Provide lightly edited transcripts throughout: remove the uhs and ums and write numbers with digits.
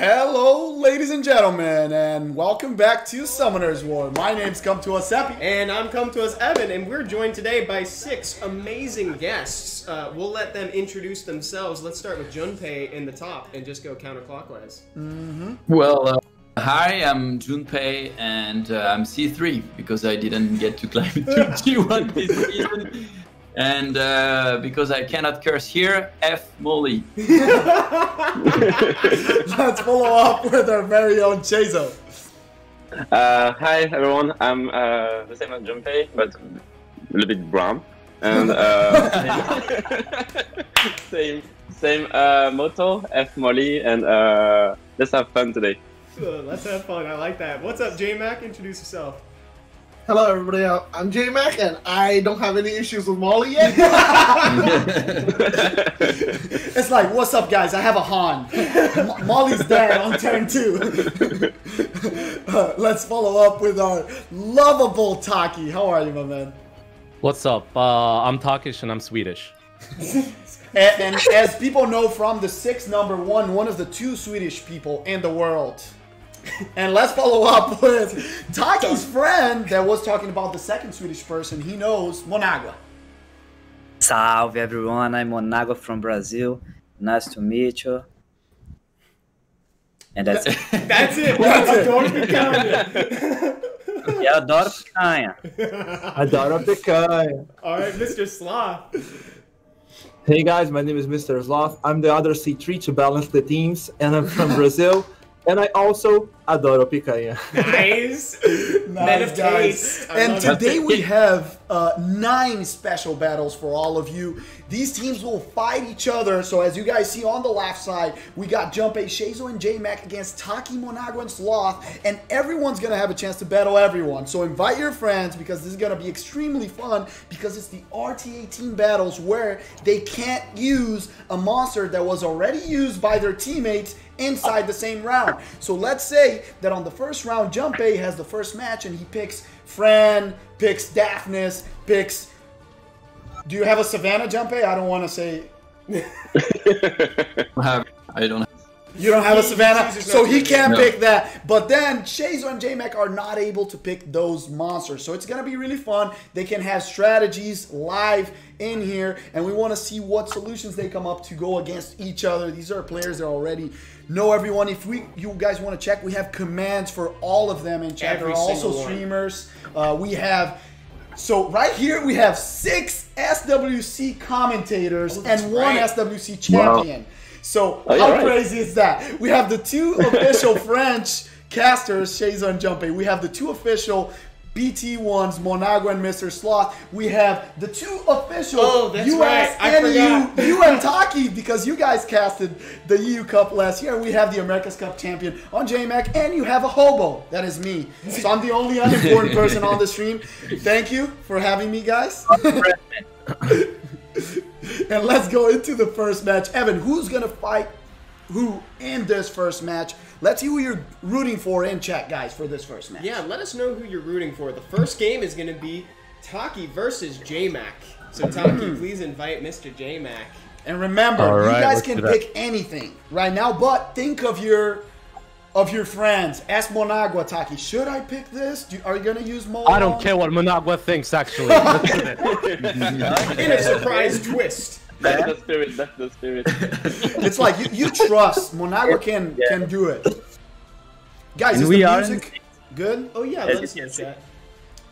Hello, ladies and gentlemen, and welcome back to Summoner's War. My name's Come To Us Epi. And I'm Come To Us Evan, and we're joined today by 6 amazing guests. We'll let them introduce themselves. Let's start with Junpei in the top and just go counterclockwise. Well, hi, I'm Junpei, and I'm C3 because I didn't get to climb to G1 this season. And because I cannot curse here, F Molly. Let's follow up with our very own Chazo. Hi everyone, I'm the same as Junpei, but a little bit brown. And same motto, F Molly, and let's have fun today. Let's have fun, I like that. What's up, JMak? Introduce yourself. Hello everybody, I'm JMak and I don't have any issues with Molly yet. It's like, what's up guys, I have a Han. Molly's dead on turn 2. Let's follow up with our lovable Taki. How are you, my man? What's up? I'm Turkish and I'm Swedish. And as people know from the 6 number one of the 2 Swedish people in the world. And let's follow up with Taki's friend that was talking about the 2nd Swedish person. He knows Monagua. Salve everyone, I'm Monagua from Brazil. Nice to meet you. And that's it. That's it. Adoro picanha. Eu adoro picanha. Adoro picanha. All right, MrSloth. Hey guys, my name is MrSloth. I'm the other C3 to balance the teams, and I'm from Brazil. And I also adoro picanha. Nice. Nice, guys. And today we have 9 special battles for all of you. These teams will fight each other. So as you guys see on the left side, we got Junpei, Sheisou, and JMak against Taki, Monagua, and Sloth. And everyone's going to have a chance to battle everyone. So invite your friends because this is going to be extremely fun because it's the RTA team battles where they can't use a monster that was already used by their teammates inside the same round. So let's say that on the first round, Junpei has the first match and he picks Fran, picks Daphnis, picks... Do you have a Savannah, Junpei? I don't want to say... I don't have. You don't have a Savannah, so he can't pick that. But then Sheisou and JMak are not able to pick those monsters. So it's going to be really fun. They can have strategies live in here, and we want to see what solutions they come up to go against each other. These are players that already know everyone. If you guys want to check, we have commands for all of them in chat. They're also streamers. We have... So right here we have 6 SWC commentators and 1 SWC champion. Wow. So how crazy is that? We have the 2 official French casters, Sheisou and Junpei. We have the 2 official BT ones, Monagua and MrSloth. We have the 2 official US and EU and Taki because you guys casted the EU Cup last year. We have the America's Cup champion on JMak, and you have a hobo. That is me. So I'm the only unimportant person on the stream. Thank you for having me, guys. And let's go into the first match. Evan, who's going to fight who in this first match? Let's see who you're rooting for in chat, guys, for this first match. Yeah, let us know who you're rooting for. The first game is going to be Taki versus JMak. So Taki, please invite Mr. JMak. And remember, you guys can pick anything right now, but think of your friends. Ask Monagua, Taki, should I pick this? Are you going to use Mo? I don't care what Monagua thinks, actually. In a surprise twist. That's the spirit, that's the spirit. It's like, you trust. Monagua can do it. Guys, is the music good? Oh yeah, let us know, chat.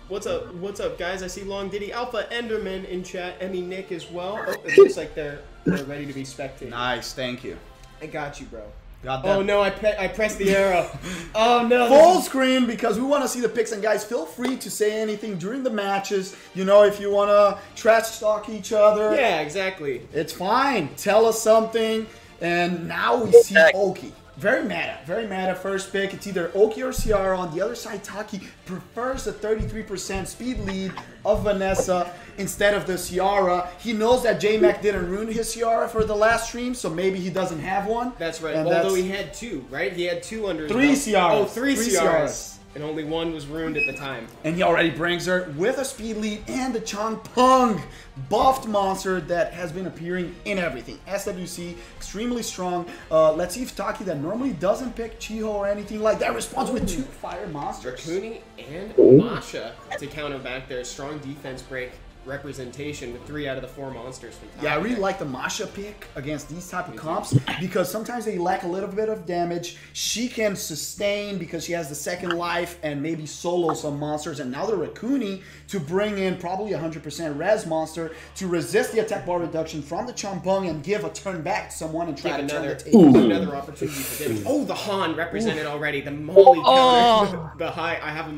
What's up, guys? I see Long Diddy Alpha Enderman in chat. Emmy Nick as well. Oh, it looks like they're ready to be spectating. Nice, thank you. I got you, bro. Oh no, I pressed the arrow. Oh no. Full screen because we want to see the picks. And guys, feel free to say anything during the matches. You know, if you want to trash talk each other. Yeah, exactly. It's fine. Tell us something. And now we see Oki. Very meta first pick. It's either Oki or Ciara. On the other side, Taki prefers the 33% speed lead of Vanessa instead of the Ciara. He knows that JMak didn't ruin his Ciara for the last stream, so maybe he doesn't have one. That's right. And although he had 2, right? He had 2 under 3 Ciaras. Oh, 3 Ciaras. and only one was ruined at the time. And he already brings her with a speed lead and the Changpeng buffed monster that has been appearing in everything. SWC, extremely strong. Let's see if Taki, that normally doesn't pick Chiho or anything like that, responds with 2 fire monsters. Rakuni and Masha to counter back their strong defense break representation with 3 out of the 4 monsters from Taki. Yeah, I really like the Masha pick against these type of comps because sometimes they lack a little bit of damage. She can sustain because she has the second life and maybe solo some monsters. And now the Rakuni to bring in probably 100% res monster to resist the attack bar reduction from the Champung and give a turn back to someone and try to turn the table. Another opportunity for them. Oh, the Han represented already. The Molly counter. The high. I have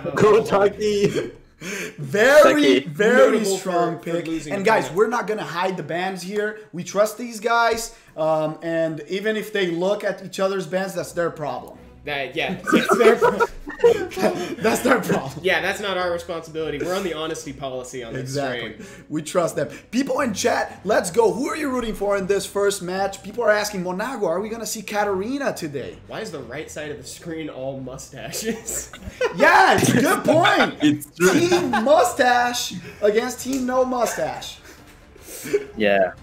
a Go Taki! Very Notable strong for pick. losing And a guys, planet. we're not gonna hide the bands here. We trust these guys, and even if they look at each other's bands, that's their problem. Yeah. That's their problem. Yeah, that's not our responsibility. We're on the honesty policy on this Exactly. stream. We trust them. People in chat, let's go. Who are you rooting for in this first match? People are asking, Monagua, are we going to see Katarina today? Why is the right side of the screen all mustaches? Yeah, it's a good point. It's true. Team Mustache against Team No Mustache. Yeah.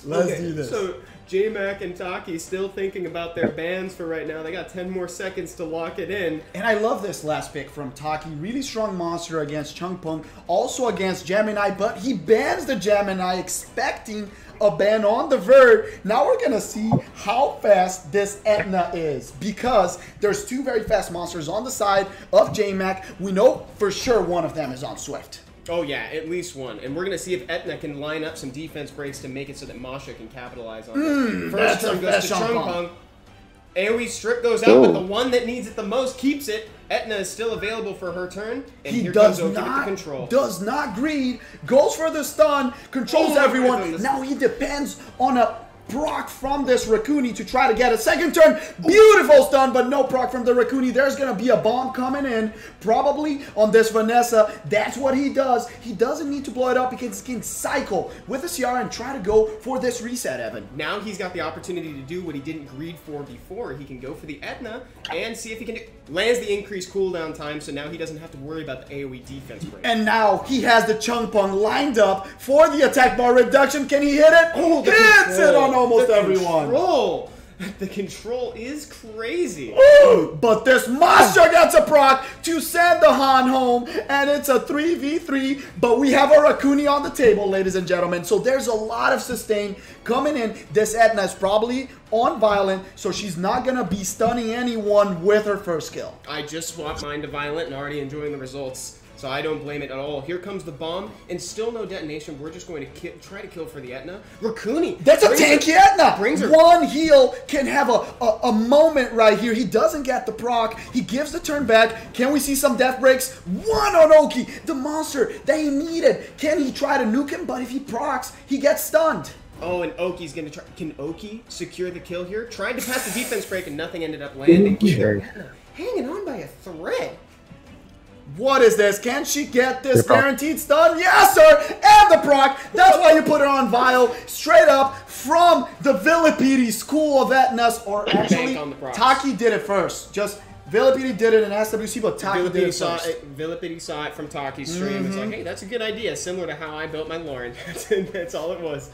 Let's do this. So JMak and Taki still thinking about their bans for right now. They got 10 more seconds to lock it in. And I love this last pick from Taki. Really strong monster against Changpeng, also against Gemini, but he bans the Gemini, expecting a ban on the Verd. Now we're gonna see how fast this Etna is, because there's 2 very fast monsters on the side of JMak. We know for sure one of them is on Swift. Oh yeah, at least one. And we're going to see if Etna can line up some defense breaks to make it so that Masha can capitalize on this. First that's a turn goes fast to Changpeng. Changpeng. AoE strip goes out, but the one that needs it the most keeps it. Etna is still available for her turn. And He here does comes Oki with the not, control. does not greed, goes for the stun, controls Oh my everyone. goodness. Now he depends on a proc from this Rakuni to try to get a second turn. Beautiful stun, but no proc from the Rakuni. There's going to be a bomb coming in, probably on this Vanessa. That's what he does. He doesn't need to blow it up because he can cycle with the CR and try to go for this reset, Evan. Now he's got the opportunity to do what he didn't greed for before. He can go for the Etna and see if he can lands the increased cooldown time, so now he doesn't have to worry about the AoE defense break. And now he has the Changpeng lined up for the attack bar reduction. Can he hit it? Oh, the hits control. it on almost The everyone. Control. The control is crazy. Ooh, but this monster gets a proc to send the Han home, and it's a 3v3, but we have a Rakuni on the table, ladies and gentlemen, so there's a lot of sustain coming in. This Etna is probably on Violent, so she's not going to be stunning anyone with her first kill. I just swapped mine to Violent and already enjoying the results. So I don't blame it at all. Here comes the bomb, and still no detonation. We're just going to try to kill for the Etna. Rakuni! That's a tanky Etna! Brings her. One heal can have a moment right here. He doesn't get the proc. He gives the turn back. Can we see some death breaks? One on Oki, the monster that he needed. Can he try to nuke him? But if he procs, he gets stunned. Oh, and Oki's going to try. Can Oki secure the kill here? Tried to pass the defense break, and nothing ended up landing. Etna hanging on by a thread. What is this? Can she get this guaranteed stun? Yes, sir! And the proc! That's why you put her on Vile, straight up from the Villipede School of Etnas, or actually, on the procs. Taki did it first. Just, Villipede did it in SWC, but Taki did it saw first. it. Villipede saw it from Taki's stream. It's like, hey, that's a good idea. Similar to how I built my Lauren. That's all it was.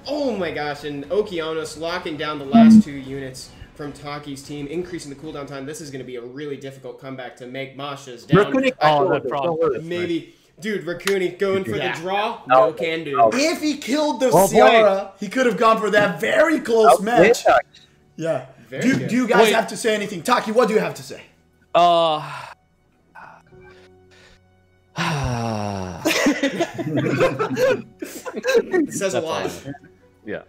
Oh my gosh, and Okeanos locking down the last 2 units from Taki's team, increasing the cooldown time. This is going to be a really difficult comeback to make Masha's down. Rakuni, that problem. Maybe, dude, Rakuni going for the draw? No. No can do. If he killed the Oh, boy. Ciara, he could have gone for that very close match. Chuck. Yeah. Very Do good. you guys Wait. have to say anything? Taki, what do you have to say? It says a lot. Yeah.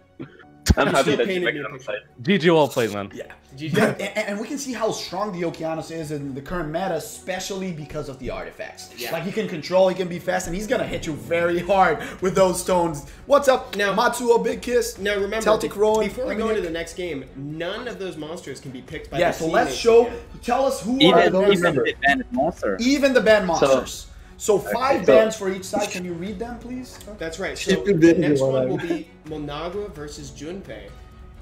I'm happy still that you painting make me it a on picture. side. GG well played, man. Yeah. GG. And we can see how strong the Okeanos is in the current meta, especially because of the artifacts. Yeah. Like, he can control, he can be fast, and he's going to hit you very hard with those stones. What's up, Now- Matsuo, Big Kiss? Now remember, Celtic Rowan, before we go Dominic. into the next game, none of those monsters can be picked by Yeah, the so let's teammates show, again. tell us who are Even those. the banded monster. Even the band monsters. So 5 so- bands for each side. Can you read them, please? That's right. So If you the did, next you one wanna- will be Monagua versus Junpei.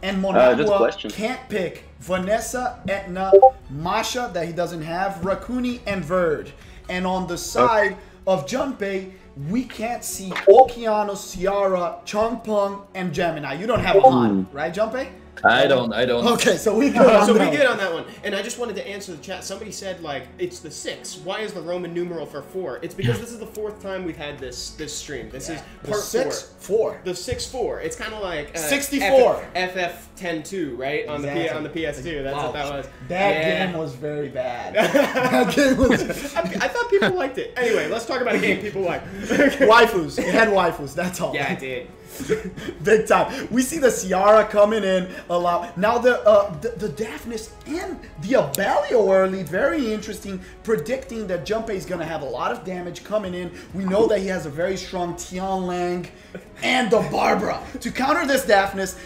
And just a Monagua question. can't pick Vanessa, Etna, Masha that he doesn't have, Rakuni, and Verd. And on the side of Junpei, we can't see Okeano, Ciara, Chongpeng, and Gemini. You don't have a Han, right, Junpei? I don't. Okay, so we good on So we that good one. on that one. And I just wanted to answer the chat. Somebody said, like, it's the 6. Why is the Roman numeral for 4? It's because this is the 4th time we've had this stream. This is The part 6-4. The 6-4. It's kind of like 64. FF10-2, right? On the PS2. That's what that was. That game was very bad. That game was... I thought people liked it. Anyway, let's talk about a game people like. Waifus. It had waifus, that's all. Yeah, it did. Big time. We see the Ciara coming in a lot. Now the Daphnis and the Abellio early, very interesting, predicting that Junpei is going to have a lot of damage coming in. We know that he has a very strong Tianlang and the Barbara. To counter this Daphnis,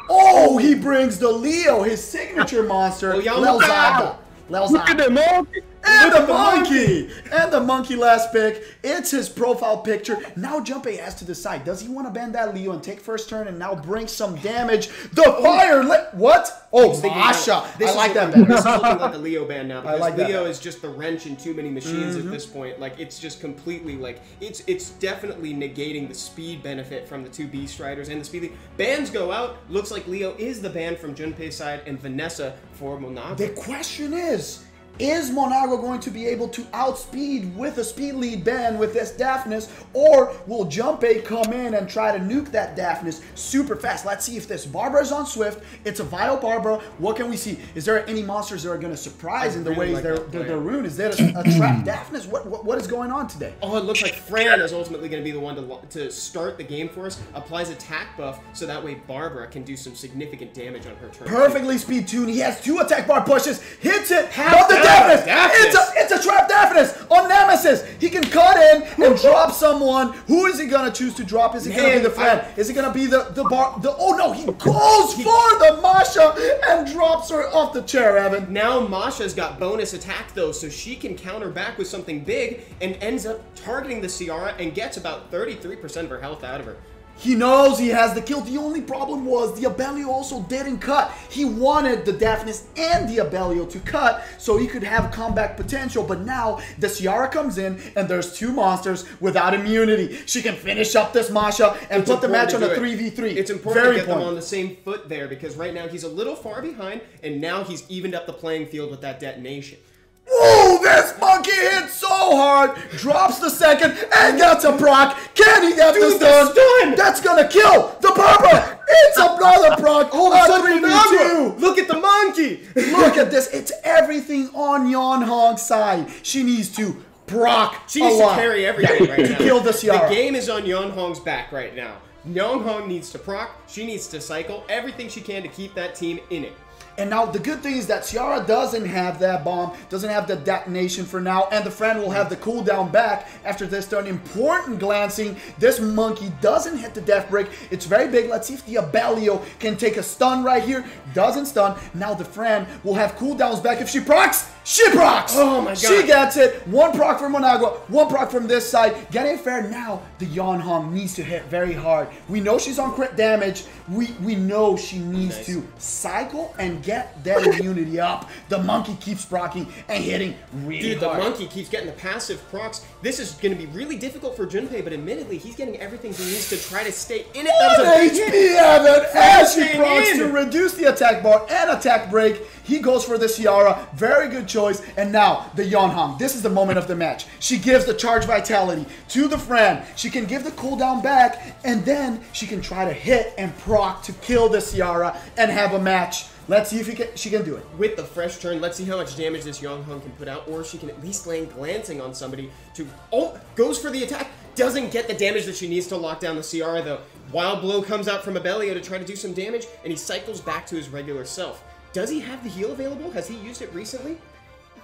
oh, he brings the Leo, his signature monster, Lelzaga. Look at the monkey! And the monkey! And the monkey last pick. It's his profile picture. Now Junpei has to decide. Does he want to ban that Leo and take first turn and now bring some damage? The fire! What? Oh, Masha. I like that ban. This is looking like a Leo ban now. Because like that Leo ban. is just the wrench in too many machines at this point. Like, it's just completely, like, it's definitely negating the speed benefit from the 2 Beast Riders and the speed lead. Bans go out. Looks like Leo is the ban from Junpei's side and Vanessa for Monagua. The question is Monagua going to be able to outspeed with a speed lead ban with this Daphnis, or will Junpei come in and try to nuke that Daphnis super fast? Let's see if this Barbara is on Swift. It's a Vile Barbara. What can we see? Is there any monsters that are going to surprise in the really ways like they're ruined? Is there a trap Daphnis? What is going on today? Oh, it looks like Fran is ultimately going to be the one to start the game for us. Applies attack buff, so that way Barbara can do some significant damage on her turn. Perfectly speed tuned. He has 2 attack bar pushes. Hits it. But the Daphnis! It's a trap Daphnis on Nemesis. He can cut in and drop someone. Who is he gonna choose to drop? Is it gonna be the friend? Is it gonna be the oh no, he goes for the Masha and drops her off the chair, Evan. Now Masha's got bonus attack though, so she can counter back with something big and ends up targeting the Ciara and gets about 33% of her health out of her. He knows he has the kill. The only problem was the Abellio also didn't cut. He wanted the Daphnis and the Abellio to cut so he could have comeback potential. But now the Ciara comes in and there's 2 monsters without immunity. She can finish up this Masha and put the match on a 3v3. It's important to get them on the same foot there because right now he's a little far behind and now he's evened up the playing field with that detonation. Oh, this monkey hit so hard, drops the second, and gets a proc. Can he get the stun? That's gonna kill the Barbara. It's another proc. Oh, the 3v2. Look at the monkey. Look at this. It's everything on Yon Hong's side. She needs to proc. She needs to carry everything right now. Kill the Ciara. The game is on Yon Hong's back right now. Yon Hong needs to proc. She needs to cycle everything she can to keep that team in it. And now the good thing is that Ciara doesn't have that bomb, doesn't have the detonation for now, and the friend will have the cooldown back after this turn. Important glancing. This monkey doesn't hit the death break. It's very big. Let's see if the Abellio can take a stun right here. Doesn't stun. Now the friend will have cooldowns back. If she procs, she procs! Oh my god. She gets it. 1 proc from Monagua, 1 proc from this side. Getting it fair now. The Yon Hong needs to hit very hard. We know she's on crit damage. We know she needs to cycle and get that immunity up. The monkey keeps procking and hitting really hard. Dude, the monkey keeps getting the passive procs. This is going to be really difficult for Junpei, but admittedly, he's getting everything he needs to try to stay in it. That was a big hit. Evan, as she procs to reduce the attack bar and attack break. He goes for the Ciara. Very good choice. And now, the Yon Hong. This is the moment of the match. She gives the charge vitality to the friend. She can give the cooldown back, and then she can try to hit and proc to kill the Ciara and have a match. Let's see if she can do it. With the fresh turn, let's see how much damage this Yon Hong can put out, or she can at least land glancing on somebody to... Oh, goes for the attack. Doesn't get the damage that she needs to lock down the Ciara, though. Wild Blow comes out from Abellio to try to do some damage, and he cycles back to his regular self. Does he have the heal available? Has he used it recently?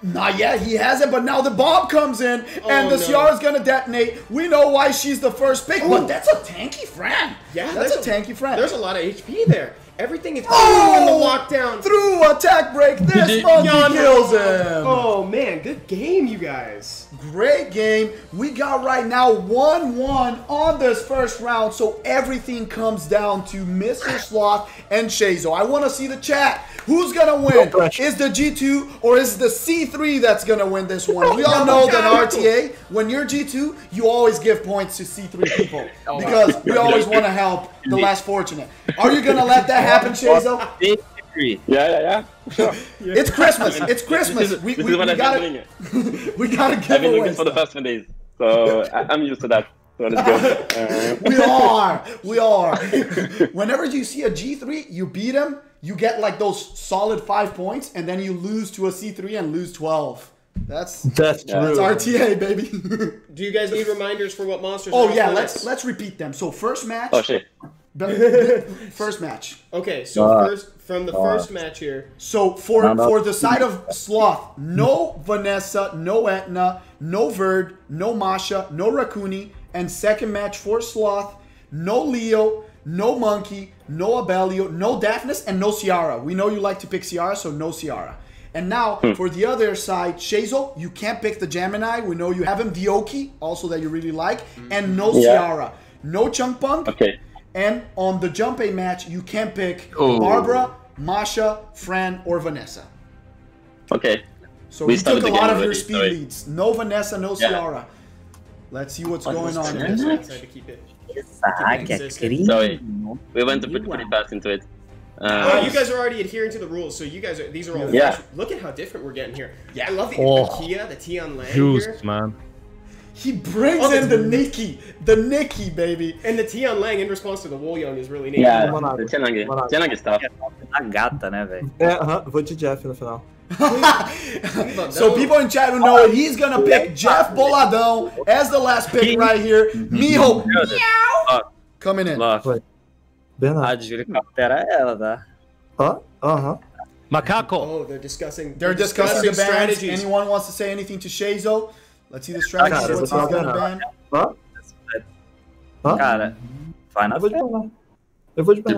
Not yet, he hasn't, but now the bomb comes in, and the Ciara's gonna detonate. We know why she's the first pick, but that's a tanky friend. Yeah, that's a tanky friend. There's a lot of HP there. Everything is in the lockdown. Through attack break, this monkey kills him. Oh man, good game, you guys. Great game. We got right now 1-1 on this first round, so everything comes down to MrSloth and Sheisou. I want to see the chat. Who's gonna win? Is the G2 or is the C3 that's gonna win this one? We all know that RTA, when you're G2, you always give points to C3 people because we always want to help the less fortunate. Are you gonna let that happen, Sheisou? Yeah. Sure. It's Christmas. It's Christmas. We gotta we gotta give I've been away looking for the past 10 days, so I'm used to that. So let's go. We are. Whenever you see a G3, you beat him. You get like those solid 5 points, and then you lose to a C3 and lose 12. That's true. That's RTA, baby. Do you guys need reminders for what monsters? Oh yeah, let's repeat them. So first match. Oh shit. First match. Okay, so first match here. So for the side of Sloth, no Vanessa, no Etna, no Verd, no Masha, no Rakuni, and second match for Sloth, no Leo, no Monkey, no Abelio, no Daphnis, and no Ciara. We know you like to pick Ciara, so no Ciara. And now, for the other side, Sheisou, you can't pick the Gemini. We know you have him, Dioki, also that you really like, and no Ciara. No Chunkpunk. Okay. And on the Junpei match, you can't pick Barbara, Masha, Fran, or Vanessa. Okay. So we took a lot of your speed leads. No Vanessa, no Ciara. Let's see what's going on here. Try to keep it. Sorry, we went pretty fast into it. You guys are already adhering to the rules, so you guys are. These are all. Yeah. Look at how different we're getting here. Yeah. I love the Kia, the T on land here. Man. He brings in the Nikki, baby. And the T on Lang in response to the Wool Young is really neat. Yeah, the Tianang is tough. A gata, né, velho? Vou de Jeff no final. So people in chat who know it, he's gonna pick Jeff Boladão as the last pick right here. Miho, coming in. A de helicóptero é ela, tá? Macaco. Oh, they're discussing the bans. strategies. Anyone wants to say anything to Sheisou? Let's see the strategies. What's he gonna ban? Cara, vai na frente. Eu vou de C'est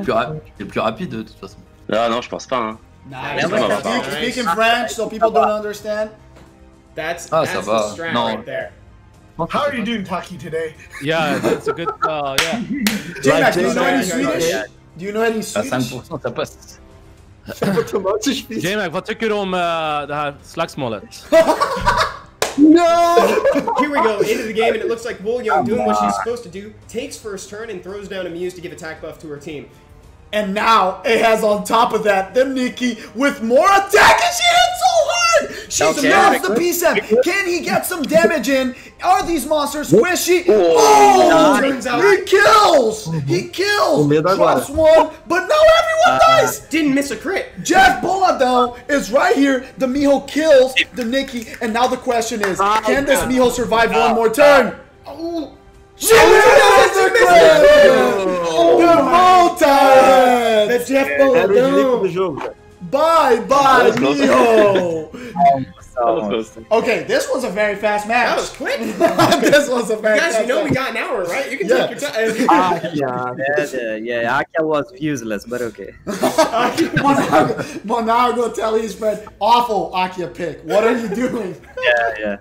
le plus rapide de toute façon. Non, je pense pas. Hein. Nice. Speak in French so people don't understand. That's the strat right there. How are you doing, Taki, today? Yeah, that's a good. Yeah. JMak, do you know any Swedish? Do you know any Swedish? 5% ça passe. JMak, vad tycker du om det här slagsmålet? No! Here we go, into the game, and it looks like Wool Young doing what she's supposed to do, takes first turn and throws down a Muse to give attack buff to her team. And now it has on top of that the Nikki with more attack, and she hit so hard! She's loves the P7. Can he get some damage in? Are these monsters squishy? Oh! He kills! He kills! Drops one, but now everyone dies! Didn't miss a crit. Jeff Boladão is right here. The Miho kills the Nikki, and now the question is, can this Miho survive one more turn? Oh! She misses the crit! The multi! That's Jeff Boladão. Bye, Miho! Okay, this was a very fast match. That was quick. This was a very fast match. Guys, you know we got an hour, right? You can take your time. Yeah, Akia was useless, but okay. Monagua tell his friend, awful Akia pick. What are you doing? Yeah.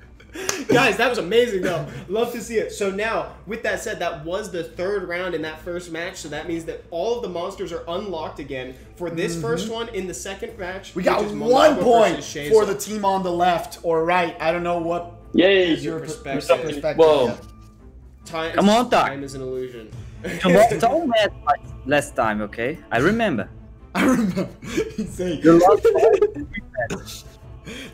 Guys, that was amazing though. Love to see it. So now, with that said, that was the third round in that first match. So that means that all of the monsters are unlocked again for this first one. In the second match, we got 1 point for the team on the left or right. I don't know what is your perspective. Whoa. Come on, time is an illusion. Don't match like last time, okay? I remember. He's saying.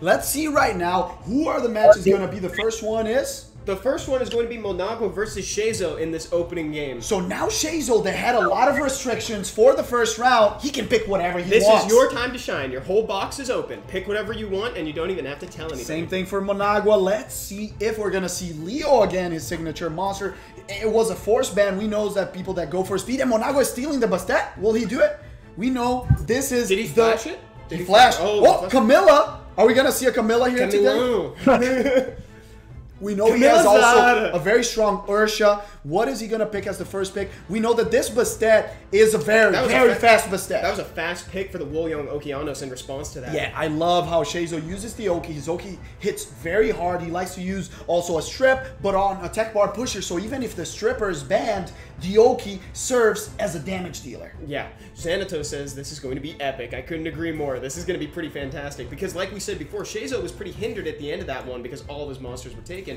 Let's see right now who are the matches going to be. The first one is? The first one is going to be Monagua versus Sheisou in this opening game. So now Sheisou, that had a lot of restrictions for the first round, he can pick whatever he wants. This is your time to shine. Your whole box is open. Pick whatever you want, and you don't even have to tell anything. Same thing for Monagua. Let's see if we're going to see Leo again, his signature monster. It was a force ban. We know that people that go for speed, and Monagua is stealing the Bastet. Will he do it? We know this is Did he flash it? He flashed. Oh, Camilla. Are we going to see a Camilla here today? We know he has also a very strong Ursha. What is he going to pick as the first pick? We know that this Bastet is a very fast Bastet. That was a fast pick for the Wolyong Okeanos in response to that. Yeah, I love how Sheisou uses the Oki. His Oki hits very hard. He likes to use also a strip, but on a tech bar pusher. So even if the stripper is banned, the Oki serves as a damage dealer. Yeah, Xanato says this is going to be epic. I couldn't agree more. This is going to be pretty fantastic because, like we said before, Sheisou was pretty hindered at the end of that one because all of his monsters were taken.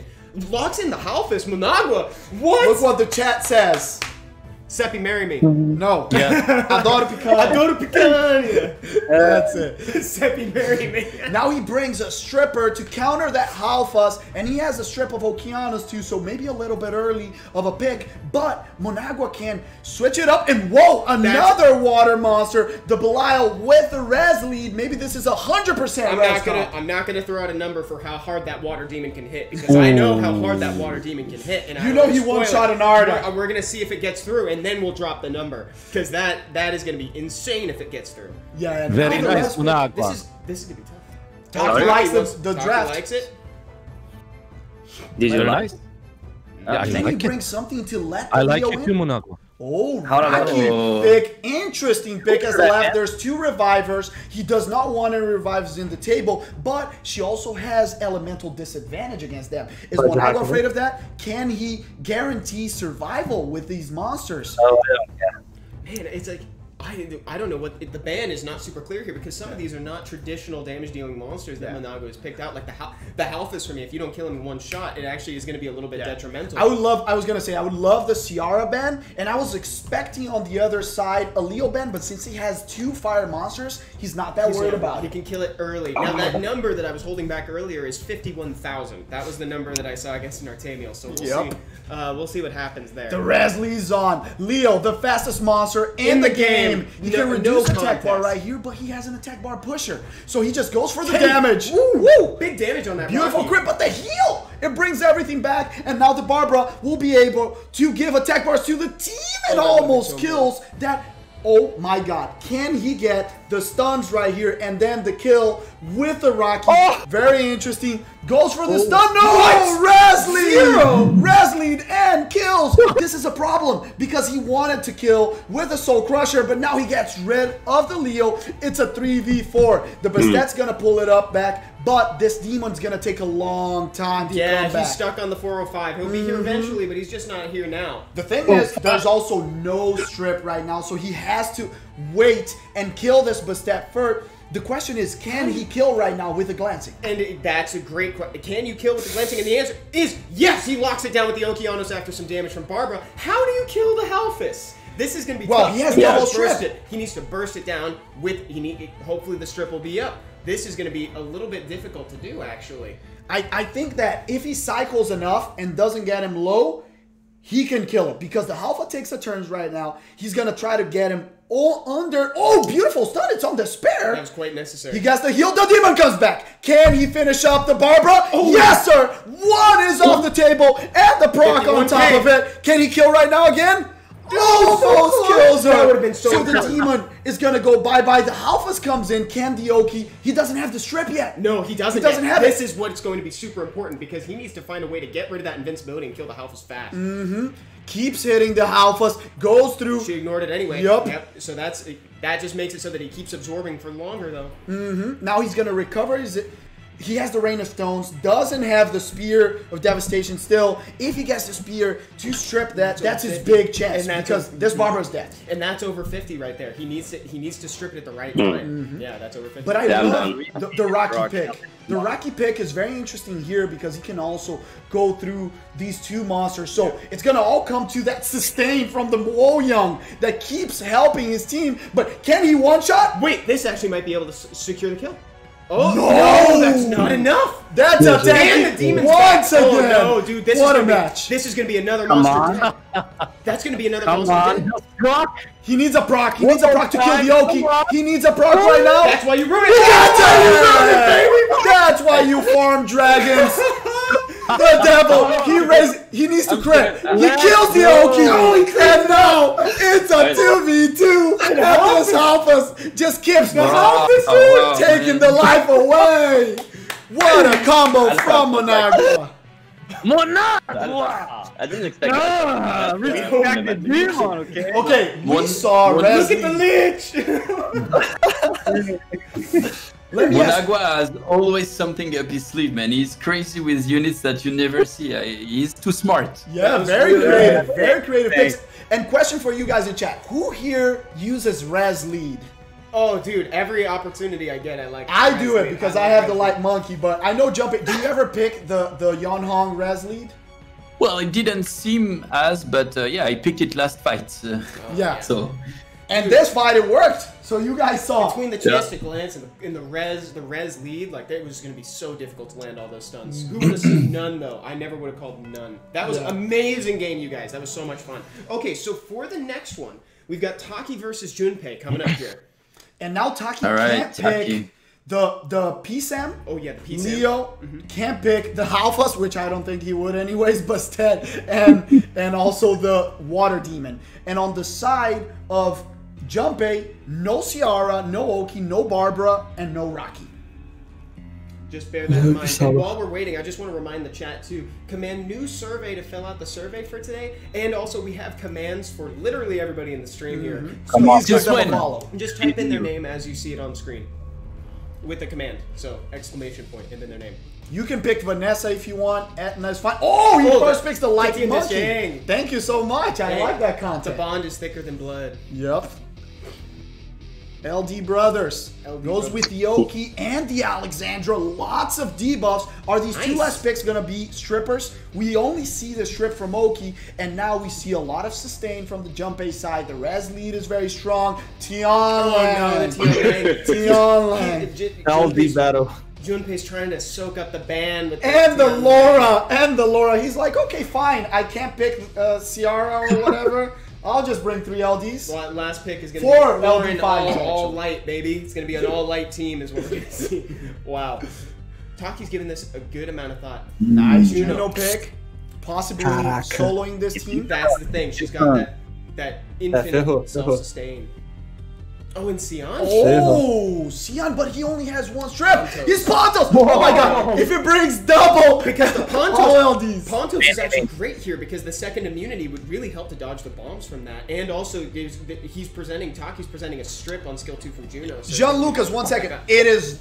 Locks in the Halfus, Monagua. What? Look what the chat says. Seppi, marry me. No. Yeah. Adoro picanha. Adoro picanha. That's it. Seppi, marry me. Now he brings a stripper to counter that Halfus, and he has a strip of Okeanos too, so maybe a little bit early of a pick, but Monagua can switch it up, and whoa, another water monster, the Belial with the res lead. Maybe this is 100% res comp. I'm not gonna throw out a number for how hard that water demon can hit, because I know how hard that water demon can hit, and you know he one-shot an Arda. We're gonna see if it gets through, and then we'll drop the number, because that is gonna be insane if it gets through. Yeah, very nice, Monagua. This is gonna be tough. Taki likes the Taki draft. likes it. Did you Very like? nice. Yeah, I Can like he it. bring something to let I like Leo it in? too, Monaco. Oh, How about Taki pick. Interesting pick as that, left. man? There's 2 revivers. He does not want any revives in the table, but she also has elemental disadvantage against them. Is But Monaco Taki- afraid of that? Can he guarantee survival with these monsters? Oh, I don't care. Man, it's like I don't know what the ban is not super clear here because some of these are not traditional damage dealing monsters that Monago has picked out. Like the Halfus for me, if you don't kill him in one shot, it actually is going to be a little bit detrimental. I would love the Ciara ban, and I was expecting on the other side a Leo ban, but since he has 2 fire monsters, he's not that worried about He it. can kill it early. Now that number that I was holding back earlier is 51,000. That was the number that I saw against an Artemiel. So we'll see. We'll see what happens there. The Resli's on. Leo, the fastest monster in the game. He can reduce attack bar right here, but he has an attack bar pusher. So he just goes for the damage. Woo! Big damage on that. Beautiful Rocky. crit, but the heal! It brings everything back, and now the Barbara will be able to give attack bars to the team and almost kills that. Oh my god. Can he get the stuns right here and then the kill with the Rocky? Very interesting. Goes for the stun. No! Res lead! Res lead and kills. This is a problem because he wanted to kill with a Soul Crusher, but now he gets rid of the Leo. It's a 3v4. The Bastet's gonna pull it up back, but this demon's gonna take a long time to come back. He's stuck on the 405. He'll be here eventually, but he's just not here now. The thing is, there's also no strip right now, so he has to wait and kill this Bastet first. The question is, can he kill right now with a glancing? And that's a great question. Can you kill with the glancing? And the answer is yes. He locks it down with the Okeanos after some damage from Barbara. How do you kill the Halfus? This is going to be tough. He has double strip. He needs to burst it down with. Hopefully the strip will be up. This is going to be a little bit difficult to do, actually. I think that if he cycles enough and doesn't get him low, he can kill it because the Halfa takes the turns right now. He's going to try to get him all under. Oh, beautiful stun. It's on Despair. That was quite necessary. He gets the heal. The demon comes back. Can he finish up the Barbara? Yes, sir. 1 is off the table and the proc on top of it. Can he kill right now again? Almost kills her. That would have been so the demon is going to go bye-bye. The Halfus comes in. Can the Oki? He doesn't have the strip yet. No, he doesn't. He doesn't have it. This is what's going to be super important because he needs to find a way to get rid of that invincibility and kill the Halfus fast. Keeps hitting the Halfus. Goes through. She ignored it anyway. Yep. So that just makes it so that he keeps absorbing for longer, though. Now he's going to recover. He has the Rain of Stones, doesn't have the Spear of Devastation still. If he gets the Spear to strip that, that's his big chance because this Barbara's dead. And that's over 50 right there. He needs to strip it at the right time. Yeah, that's over 50. But I love the Rocky pick. The Rocky pick is very interesting here because he can also go through these 2 monsters. So it's going to all come to that sustain from the Wolyong that keeps helping his team. But can he one-shot? Wait, this actually might be able to secure the kill. Oh, no, that's not enough. That's a Taki the demon's once back. again. Oh, no, dude, this What is a match. This is going to be another monster. That's going to be another monster. He needs a proc. He needs a proc to kill the Oki. He needs a proc right now. That's why you ruined it. That's why you ruined it, baby. That's why you farm dragons. The devil. He needs to crit. He kills the Oki. And now it's a 2v2. And this Halfus just keeps taking the life away. What a combo from Monagua. Monagua! I didn't expect that. Respect the demon, okay? Okay, we saw Res Look at the Lead. lich! Let me ask, Monagua has always something up his sleeve, man. He's crazy with units that you never see. He's too smart. yeah, very creative. Very creative picks. And question for you guys in chat. Who here uses Res Lead? Oh, dude, every opportunity I get, I like. I do it because I have the light monkey, but I know Junpei. Do you ever pick the Yonhong Res Lead? Well, it didn't seem as, but yeah, I picked it last fight. Yeah. So. And this fight, it worked. So you guys saw. Between the chance to glance and the res lead, like that was going to be so difficult to land all those stuns. Who would have said none though? I never would have called none. That was amazing game, you guys. That was so much fun. Okay, so for the next one, we've got Taki versus Junpei coming up here. And now Taki All right, can't Taki. pick the PSAM. Oh yeah, the pizza. Leo can't pick the Halfas, which I don't think he would anyways, Bastet, and also the Water Demon. And on the side of Junpei, no Ciara, no Oki, no Barbara, and no Rocky. Just bear that in mind. And while we're waiting, I just want to remind the chat to command new survey to fill out the survey for today. And also we have commands for literally everybody in the stream here. So Please give Just them a win. follow. just type in their name as you see it on screen. With the command. So exclamation point and then their name. You can pick Vanessa if you want. Etna's fine. Oh, he first picks the light Taking this monkey. gang. Thank you so much. I like that The content. bond is thicker than blood. Yep. LD Brothers LD goes Brothers. with the Oki and the Alexandra. Lots of debuffs. Are these two Nice. last picks going to be strippers? We only see the strip from Oki, and now we see a lot of sustain from the Junpei side. The res lead is very strong. Tianlan. Tianlan. LD battle. Junpei's trying to soak up the band with And the Laura. He's like, okay, fine. I can't pick Ciara or whatever. I'll just bring 3 LDs. Last pick is going to Four be LD5s, all actually. light, baby. It's going to be an all light team is what we're going to see. Wow. Taki's giving this a good amount of thought. Nice Juno pick. Possibly soloing this team. That's the thing. She's got that infinite self-sustain. Oh, and Sion? Oh, Sion, but he only has one strip. He's Pontos. Oh my god. If it brings double. Because the All LDs. Pontos is actually great here because the second immunity would really help to dodge the bombs from that. And also, Taki's presenting a strip on skill 2 from Juno. So Jean Lucas, 1 second. It is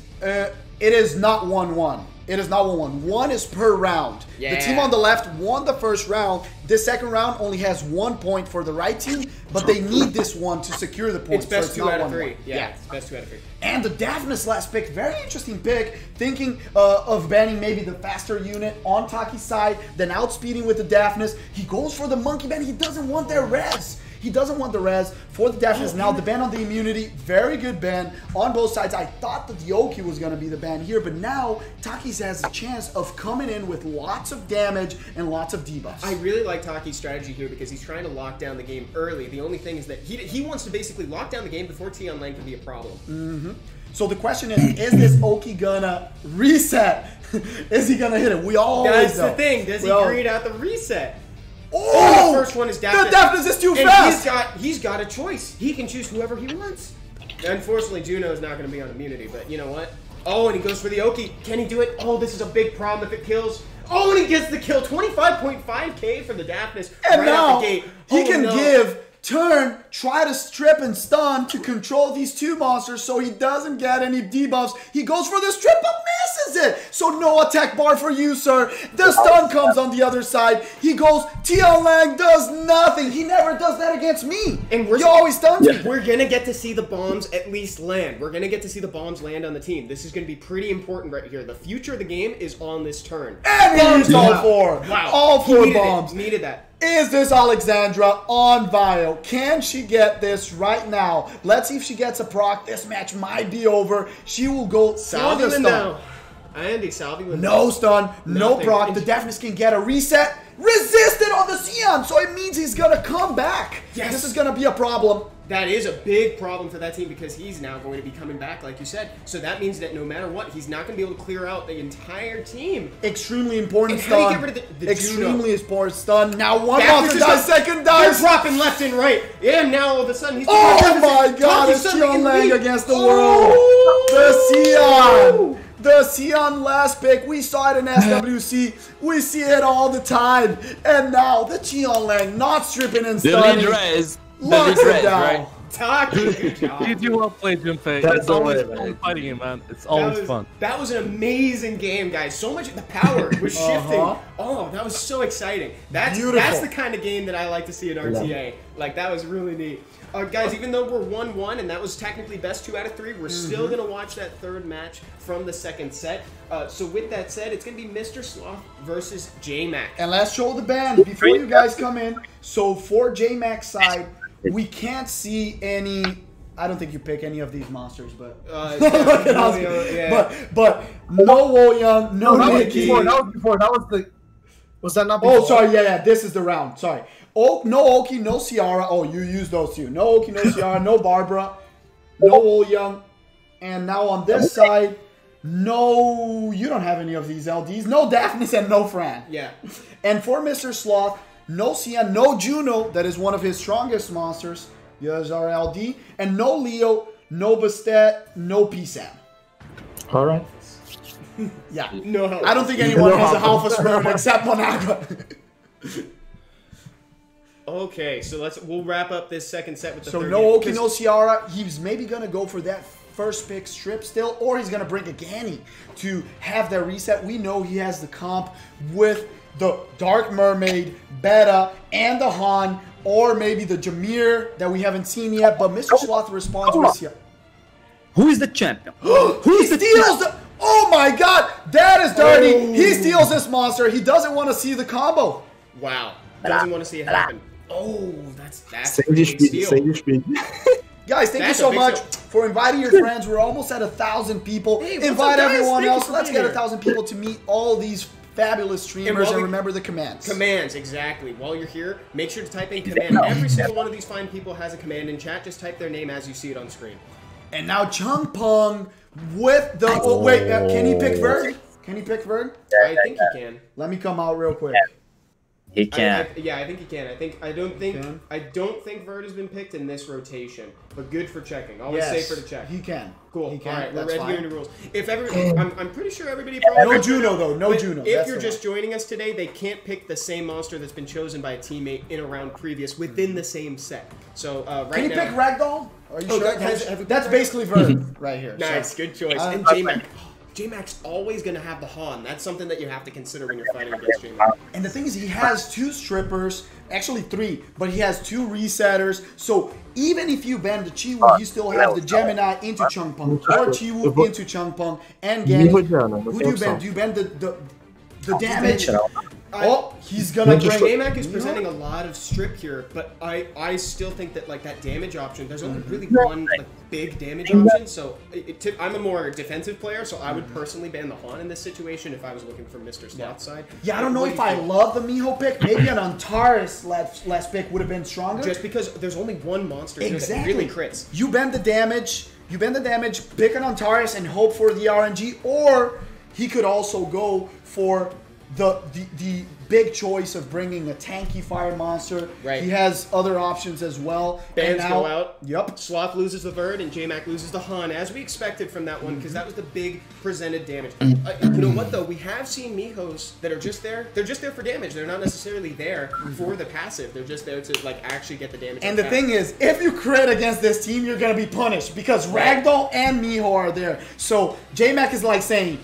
not 1-1. It is not 1-1. 1 is per round. Yeah. The team on the left won the first round. This second round only has 1 point for the right team, but they need this one to secure the point. It's best so 2 out of 1-1. 3. Yeah, it's best 2 out of 3. And the Daphnis last pick, very interesting pick. Thinking of banning maybe the faster unit on Taki's side, then outspeeding with the Daphnis. He goes for the monkey ban. He doesn't want their res. He doesn't want the res for the Daphnis. Now the ban on the immunity, very good ban on both sides. I thought that the Oki was going to be the ban here, but now Taki's has a chance of coming in with lots of damage and lots of debuffs. I really like Taki's strategy here because he's trying to lock down the game early. The only thing is that he wants to basically lock down the game before Tianlan can be a problem. So the question is this Oki gonna reset? Is he gonna hit it? We always That's the thing. Does he read out the reset? Oh, the first one is Daphnis. The Daphnis is too and fast. He's got a choice. He can choose whoever he wants. Unfortunately, Juno is not going to be on immunity, but you know what? Oh, and he goes for the Oki. Can he do it? Oh, this is a big problem if it kills. Oh, and he gets the kill. 25.5k for the Daphnis And right now out the gate. he can give turn, try to strip and stun to control these two monsters so he doesn't get any debuffs. He goes for the strip but misses it. So no attack bar for you, sir. The stun comes on the other side. He goes, Tianlang does nothing. He never does that against me. And he always stuns me. We're going to get to see the bombs at least land. We're going to get to see the bombs land on the team. This is going to be pretty important right here. The future of the game is on this turn. And he used all 4. Wow. All 4 bombs. Needed that. Is this Alexandra on Vio? Can she get this right now? Let's see if she gets a proc. This match might be over. She will go for the stun. Andy, Salvi with no stun, no Nothing. proc. The Daphnis can get a reset. Resisted on the Sion, so it means he's gonna come back. Yes. This is gonna be a problem. That is a big problem for that team because he's now going to be coming back, like you said. So that means that no matter what, he's not going to be able to clear out the entire team. Extremely important And how do you stun. get rid of the Extremely important stun. Now one Daphnis monster is dies, up. second dies. They're dropping left and right. Yeah, now all of a sudden he's... Oh my god, it's Tianlang against the world. The Sion. The Sion last pick, we saw it in SWC. We see it all the time. And now the Sion Lang not stripping and stunning. Locks it down. Right? Taki, good job. GG, well played, Junpei. That's It's always the way, fun man. fighting you, man. It's always fun. That was an amazing game, guys. So much, the power was shifting. Oh, that was so exciting. That's the kind of game that I like to see in RTA. Like, that was really neat. Guys, even though we're 1-1, and that was technically best 2 out of 3, we're still going to watch that third match from the second set. So with that said, it's going to be MrSloth versus JMak. And let's show the band before you guys come in. So for JMak's side, we can't see any... I don't think you pick any of these monsters, but... Yeah. But no Woyoung, no Nikki. That was before. That was the... Was that not before? Oh, sorry, yeah, this is the round. Sorry. Oh, no Oki, no Ciara. Oh, you used those two. No Oki, no Ciara, no Barbara, no Woyoung. And now on this side, no... You don't have any of these LDs. No Daphnis and no Fran. Yeah. And for MrSloth, no Cian, no Juno, that is one of his strongest monsters. Here's our LD. And no Leo, no Bastet, no PSAM. All right. Yeah. No help. I don't think anyone has a Alpha Spirit except Monagua. Okay, so we'll wrap up this second set with the So third no game, Oki, no Ciara. He's maybe going to go for that first pick strip still, or he's going to bring a Ganny to have that reset. We know he has the comp with the Dark Mermaid, Beta, and the Han, or maybe the Jameer that we haven't seen yet, but MrSloth responds with Ciara. Who is the champion? He steals the... Oh my god! That is dirty! He steals this monster. He doesn't want to see the combo. Wow. Doesn't want to see it happen. Oh, that's Save a your big speed. steal. Save your speed. Guys, thank you That's a so big much deal. for inviting your friends. We're almost at 1,000 people. Hey, what's Invite up, guys? everyone Thank you else. for Let's being get here. 1,000 people to meet all these fabulous streamers and we- remember the commands. Commands, exactly. While you're here, make sure to type in command. Every single one of these fine people has a command in chat. Just type their name as you see it on screen. And now Chung Peng with the... Oh, wait. Can he pick Vern? Can he pick Vern? I think he can. Let me come out real quick. He can. Yeah, I think he can. I don't think Verd has been picked in this rotation, but good for checking. Always safer to check. He can. Cool. He can. All right, we're That's reviewing fine. the rules. If I'm pretty sure everybody probably No Juno, though. No but Juno. If That's you're the just joining us today, they can't pick the same monster that's been chosen by a teammate in a round previous within the same set. So right Can he now, pick Ragdoll? Are you Oh, sure? have we That's picked basically Vern right here. nice, So, good choice. Uh, And JMak. JMak's always going to have the Han. That's something that you have to consider when you're fighting against JMak. And the thing is, he has 2 strippers, actually 3, but he has 2 resetters. So even if you ban the Chiwu, you still have the Gemini into Chung Peng, or Chiwu into Chung Peng, and Ganny. Who do you ban? Do you ban the damage? Oh, he's gonna bring... JMak is presenting a lot of strip here, but I still think that like that damage option, there's only really one like big damage option. So I'm a more defensive player, so I would personally ban the Han in this situation if I was looking for MrSloth's side. Yeah, I don't know if I love the Miho pick. Maybe an Antares last pick would have been stronger. Just because there's only one monster here that really crits. You bend the damage, pick an Antares and hope for the RNG, or he could also go for the big choice of bringing a tanky fire monster. Right. He has other options as well. Bans go out. Yep. Sloth loses the Verd, and JMak loses the Han, as we expected from that one, because that was the big presented damage. You know what, though? We have seen Mihos that are just there. They're just there for damage. They're not necessarily there for the passive. They're just there to, like, actually get the damage. And the thing is, if you crit against this team, you're going to be punished, because Ragdoll and Miho are there. So JMak is like saying,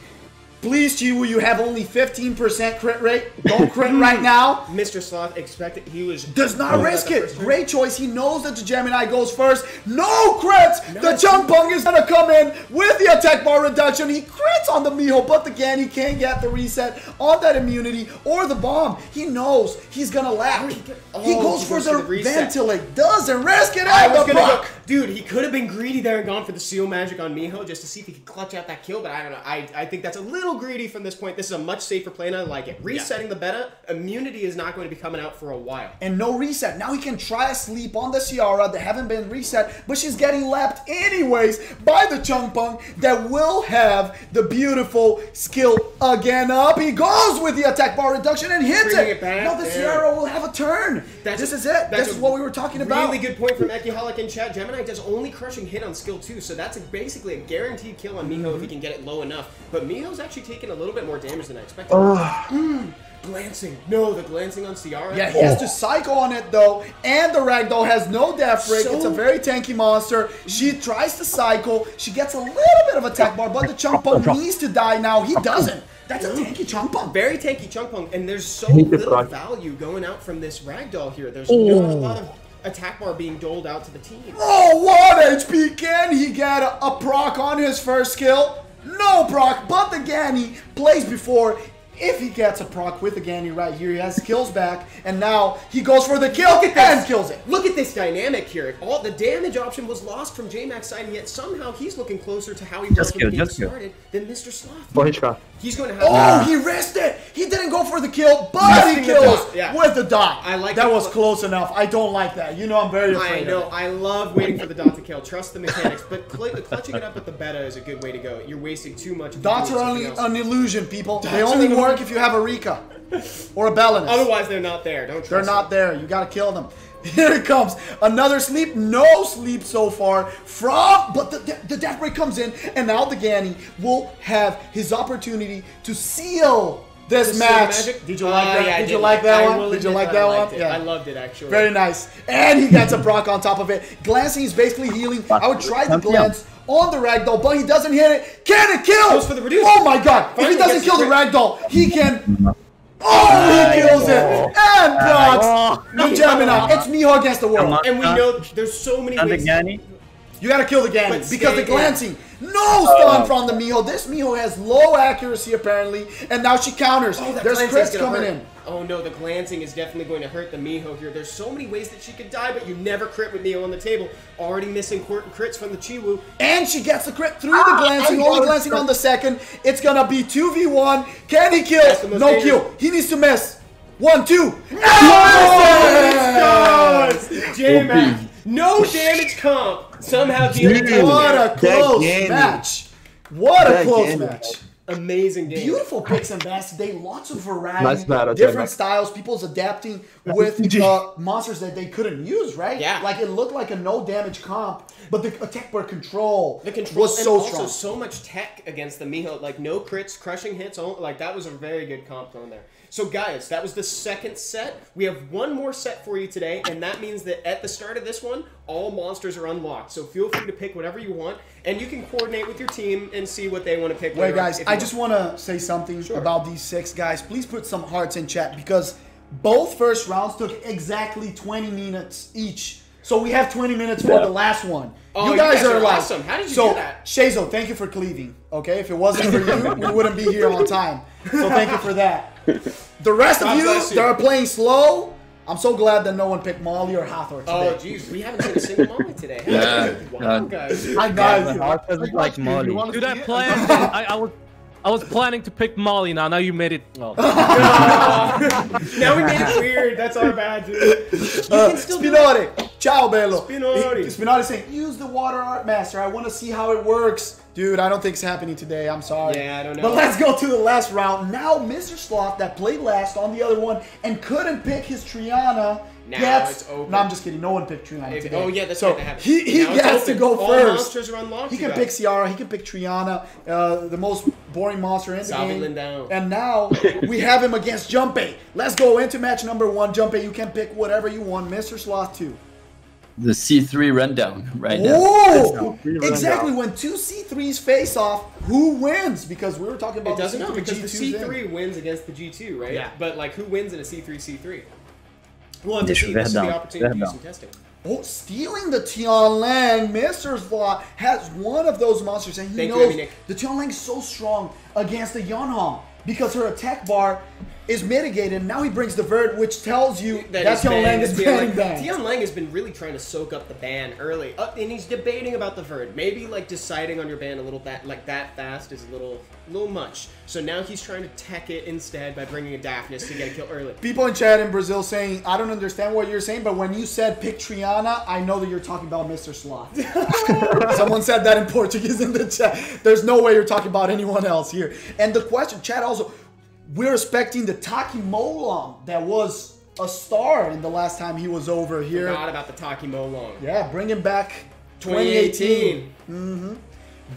please, Chiwu, you have only 15% crit rate. Don't crit right now. MrSloth expected does not risk it. Great choice. He knows that the Gemini goes first. No crits. The Chung Peng is gonna come in with the attack bar reduction. He crits on the Miho, but again, he can't get the reset on that immunity or the bomb. He knows he's gonna lag. He goes for the ventilate. Doesn't risk it at the buck. Dude, he could have been greedy there and gone for the seal magic on Miho just to see if he could clutch out that kill, but I don't know. I think that's a little little greedy from this point. This is a much safer play, and I like it. Resetting the beta, immunity is not going to be coming out for a while. And no reset. Now he can try a sleep on the Ciara that haven't been reset, but she's getting lapped anyways by the Junpei that will have the beautiful skill again up. He goes with the attack bar reduction and hits it. Now the Ciara will have a turn. This is it. This is what we were talking about. Really good point from Ekiholic in chat. Gemini does only crushing hit on skill 2, so that's basically a guaranteed kill on Miho if he can get it low enough. But Miho's actually taking a little bit more damage than I expected. Glancing. No, the glancing on Ciara. Yeah, he has to cycle on it though, and the Ragdoll has no death break. It's a very tanky monster. She tries to cycle. She gets a little bit of attack bar, but the Junpei needs to die now. He doesn't. That's a tanky Junpei. Very tanky Junpei, and there's so little value going out from this Ragdoll here. There's not a lot of attack bar being doled out to the team. Oh, what HP? Can he get a proc on his first skill? No proc, but the Ganny plays before. If he gets a proc with the Ganny right here, he has skills back, and now he goes for the kill and kills it. Look at this dynamic here. All the damage option was lost from JMak's side, and yet somehow he's looking closer to how he was when the game started than MrSloth. He's going to have. Oh, he risked it. He didn't go for the kill, but he kills with the dot. I like that. Was close enough. I don't like that. You know, I'm very afraid. I know. I love waiting for the dot to kill. Trust the mechanics, but clutching it up at the beta is a good way to go. You're wasting too much. Dots are only an illusion, people. They only work if you have a Rika or a Belinus. Otherwise, they're not there. Don't trust them. They're not there. You gotta kill them. Here it comes. Another sleep. No sleep so far from, but the death break comes in, and now the Ganny will have his opportunity to seal this match. Did you like that? Yeah, Did you like that one? Did you like that one? Yeah, I loved it actually. Very nice. And he gets a proc on top of it. Glancing is basically healing. I would try the glance on the Ragdoll, but he doesn't hit it. Can it kill? Goes for the reduce. Oh my god. If he doesn't kill the Ragdoll, he can. Oh, he kills it! And procs the Gemini. It's Miho against the world. And we know there's so many ways. You gotta kill the Ganny because the glancing. No stun from the Miho. This Miho has low accuracy apparently, and now she counters. There's crits coming in. Oh no, the glancing is definitely going to hurt the Miho here. There's so many ways that she could die, but you never crit with Miho on the table. Already missing crits from the Chiwu. And she gets the crit through the glancing, only glancing on the second. It's gonna be 2v1. Can he kill? No kill. He needs to miss. 1, 2. Yes! JMak. No damage comp. Somehow dealing. What a close match. What a close match. Amazing game. Beautiful picks and bans today. Lots of variety. Different styles. People's adapting with monsters that they couldn't use, right? Yeah. Like it looked like a no damage comp, but the attack bar control was so strong. Also so much tech against the Miho. Like no crits, crushing hits. Like that was a very good comp on there. So guys, that was the second set. We have one more set for you today, and that means that at the start of this one, all monsters are unlocked. So feel free to pick whatever you want, and you can coordinate with your team and see what they want to pick. Wait, guys, I just want to say something about these 6 guys. Please put some hearts in chat because both first rounds took exactly 20 minutes each. So we have 20 minutes for the last one. Oh, you guys are like, awesome. How did you do that? Sheisou, thank you for cleaving. Okay, if it wasn't for you, we wouldn't be here on time. So thank you for that. The rest of you that are playing slow, I'm so glad that no one picked Molly or Hathor today. Oh, jeez, we haven't seen a single Molly today. Wow, guys. Hi, guys. Like Molly. Dude, I was planning to pick Molly. Now you made it. Well. Now we made it weird. That's our bad. Spinori, ciao bello. Spinori saying, use the water art master. I want to see how it works. Dude, I don't think it's happening today. I'm sorry. Yeah, I don't know. But let's go to the last round. Now, MrSloth that played last on the other one and couldn't pick his Triana gets... it's open. No, I'm just kidding. No one picked Triana today. Oh, yeah, that's right. He gets to go All first. monsters are unlocked. He can pick Ciara. He can pick Triana, the most boring monster in the game. Lindau. And now we have him against Junpei. Let's go into match number 1. Junpei, you can pick whatever you want. MrSloth 2. The C3 rundown right now. Oh, exactly. When 2 C3s face off, who wins? Because we were talking about it doesn't the C3 know because G2s the C3 wins against the G2, right? Yeah. But like, who wins in a C3 C3? Well, this is the opportunity to do some testing. Oh, stealing the Tianlang. MrSloth has one of those monsters, and he knows the Tianlang is so strong against the Yunhong because her attack bar is mitigated. Now he brings the vert, which tells you that Tian Lang is banning bans. Tian Lang has been really trying to soak up the ban early, and he's debating about the vert. Maybe like deciding on your ban a little that fast is a little much. So now he's trying to tech it instead by bringing a Daphnis to get a kill early. People in chat in Brazil saying, I don't understand what you're saying, but when you said pick Triana, I know that you're talking about MrSloth. Someone said that in Portuguese in the chat. There's no way you're talking about anyone else here. And the question, chat also, we're expecting the Taki Molong that was a star in the last time he was over here. Forgot about the Taki Molong. Yeah, bring him back 2018. Mm-hmm.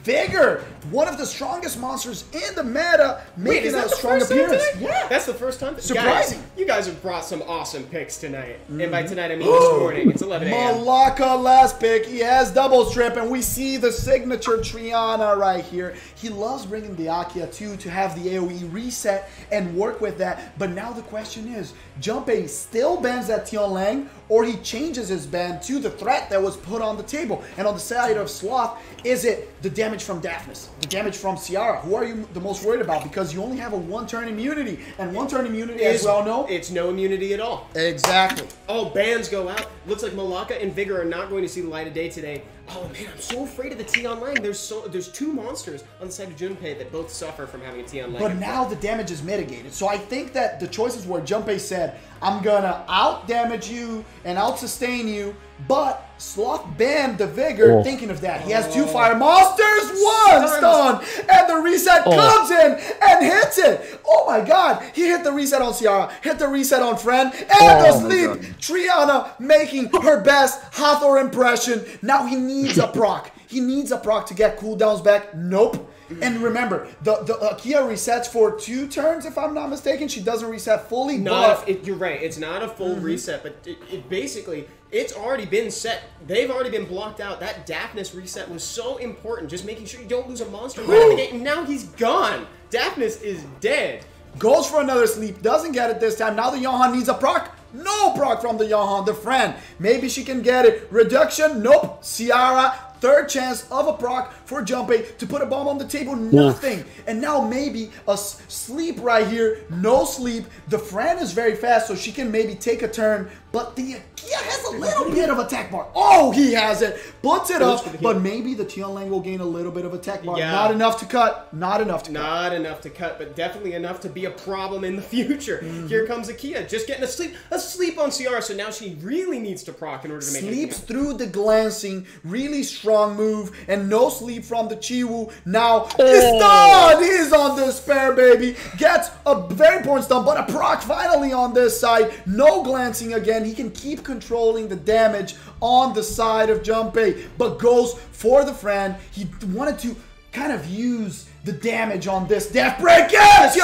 Vigor, one of the strongest monsters in the meta, making a strong appearance. Yeah, that's the first time. Surprising. Guys, you guys have brought some awesome picks tonight. And by tonight, I mean this morning. It's 11 a.m. Malaka last pick. He has double strip, and we see the signature Triana right here. He loves bringing the Akia too to have the AoE reset and work with that. But now the question is, Junpei still bans that Tian Lang, or he changes his ban to the threat that was put on the table. And on the side of Sloth, is it the damage from Daphnis, the damage from Ciara? Who are you the most worried about? Because you only have a one-turn immunity, and one-turn immunity, as we all know, it's no immunity at all. Exactly. Oh, bans go out. Looks like Malaka and Vigor are not going to see the light of day today. Oh man, I'm so afraid of the Tian Lang. There's two monsters on the side of Junpei that both suffer from having a Tian Lang. But now the damage is mitigated. So I think that the choices where Junpei said, I'm gonna out damage you and out sustain you, but Sloth banned the Vigor thinking of that. He has two fire monsters, one stun, and the reset comes in and hits it. Oh my god, he hit the reset on Ciara, hit the reset on Friend, and the sleep. Triana making her best Hathor impression. Now he needs a proc. He needs a proc to get cooldowns back. Nope. And remember, the Akia resets for 2 turns, if I'm not mistaken. She doesn't reset fully. You're right. It's not a full reset, but it basically, it's already been set. They've already been blocked out. That Daphnis reset was so important, just making sure you don't lose a monster right at the gate. And now he's gone. Daphnis is dead. Goes for another sleep. Doesn't get it this time. Now the Johan needs a proc. No proc from the Johan, the Friend. Maybe she can get it. Reduction. Nope. Ciara. Third chance of a proc for Junpei to put a bomb on the table. Nothing. And now maybe a sleep right here. No sleep. The Fran is very fast, so she can maybe take a turn. But the Akia has a little bit of attack bar. Oh, he has it. Puts it up. But maybe the Tian Lang will gain a little bit of attack bar. Yeah. Not enough to cut. Not enough to cut. Not enough to cut, but definitely enough to be a problem in the future. Here comes Akia, just getting asleep on Ciara. So now she really needs to proc in order to make it. Sleeps through the glancing. Really strong move. And no sleep from the Chiwu. Now, he's stunned. He's on despair, baby. Gets a very important stun, but a proc finally on this side. No glancing again. He can keep controlling the damage on the side of Junpei, but goes for the Friend. He wanted to kind of use the damage on this death break. Yes,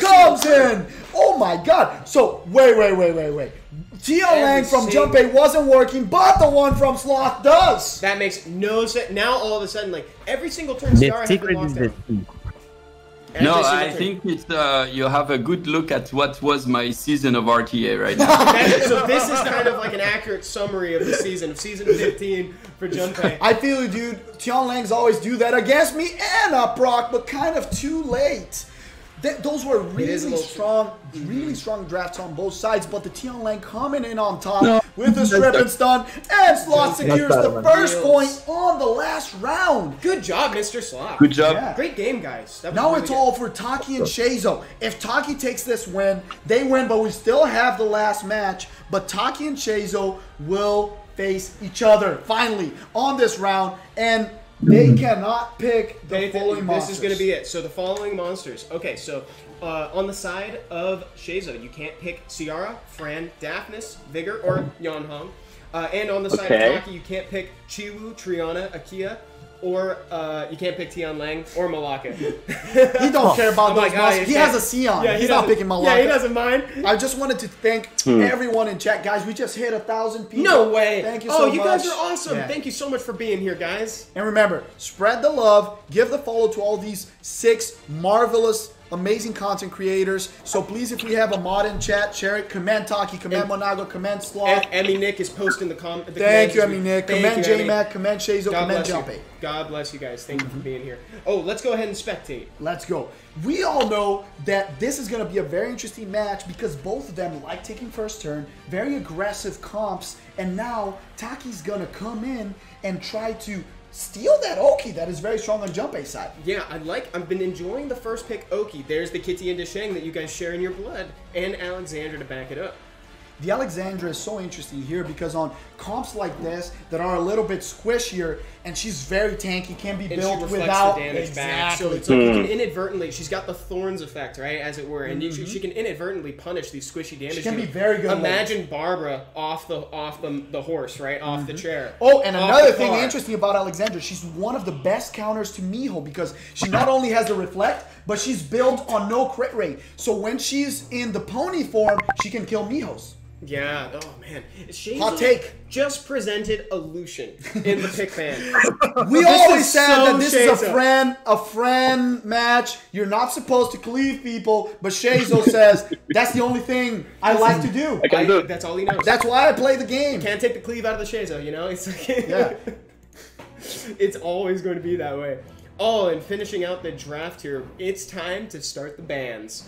comes in. Oh my god. So, wait. Tian Lang from Junpei wasn't working, but the one from Sloth does. That makes no sense. Now all of a sudden, like, every single turn Ciara has been locked down. No, I think it's you have a good look at what was my season of RTA right now. So this is kind of like an accurate summary of the season, of season 15 for Junpei. I feel you, dude. Tian Lang's always do that against me and a proc, but kind of too late. Those were really strong drafts on both sides, but the Tian Lang coming in on top with the strip and stun, and Sloth secures the first point on the last round. Good job, MrSloth. Good job. Yeah. Great game, guys. Now it's all for Taki and Sheisou. If Taki takes this win, they win, but we still have the last match. But Taki and Sheisou will face each other finally on this round, and they cannot pick the following monsters. This is going to be it. So the following monsters. Okay, so on the side of Sheisou, you can't pick Ciara, Fran, Daphnis, Vigor, or Yanhong. And on the side of Taki, you can't pick Chiwu, Triana, Akia, or you can't pick Tian Lang or Malaka. He don't care about those monsters. He has a Sion. Yeah, he's not picking Malaka. Yeah, he doesn't mind. I just wanted to thank everyone in chat. Guys, we just hit 1,000 people. No way. Thank you so much. Oh, you guys are awesome. Yeah. Thank you so much for being here, guys. And remember, spread the love. Give the follow to all these 6 marvelous amazing content creators. So please, if we have a mod in chat, share it. Comment Taki, comment Monagua, comment Sloth. Emmy Nick is posting the comments. Thank you, Emmy Nick. Comment JMak, comment Sheisou, comment Junpei. God bless you guys. Thank you for being here. Oh, let's go ahead and spectate. Let's go. We all know that this is going to be a very interesting match because both of them like taking first turn, very aggressive comps, and now Taki's going to come in and try to steal that Oki that is very strong on Junpei's side. Yeah, I've been enjoying the first pick Oki. There's the Kitty and Desheng that you guys share in your blood, and Alexandra to back it up. The Alexandra is so interesting here because on comps like this that are a little bit squishier and she's very tanky, can be built without the damage back. So it's like you can inadvertently, she's got the thorns effect, right, as it were, and she can inadvertently punish these squishy damage. She can be very good. Imagine Barbara off the horse, right, off the chair. Oh, and another thing interesting about Alexandra, she's one of the best counters to Miho because she not only has the reflect, but she's built on no crit rate. So when she's in the pony form, she can kill Mihos. Yeah. Oh man. Hot take. Just presented a Lucian in the pick band. We always said that this is a friend match. You're not supposed to cleave people, but Sheisou says that's the only thing I like to do. That's all he knows. That's why I play the game. Can't take the cleave out of the Sheisou, you know? It's like yeah. It's always going to be that way. Oh, and finishing out the draft here, it's time to start the bans.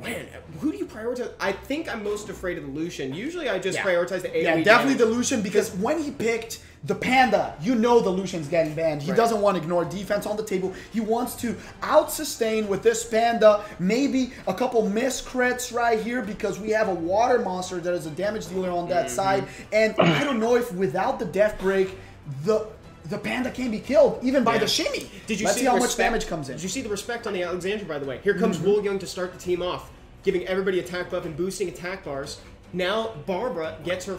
Man, who do you prioritize? I think I'm most afraid of the Lucian. Usually I just prioritize the AoE. Yeah, definitely the Lucian because when he picked the Panda, you know the Lucian's getting banned. He doesn't want to ignore defense on the table. He wants to out-sustain with this Panda. Maybe a couple miss crits right here because we have a water monster that is a damage dealer on that side. And I don't know if without the Death Break, the Panda can be killed, even by the shimmy. Let's see how much damage comes in. Did you see the respect on the Alexandra, by the way? Here comes Wool Young to start the team off, giving everybody attack buff and boosting attack bars. Now Barbara gets her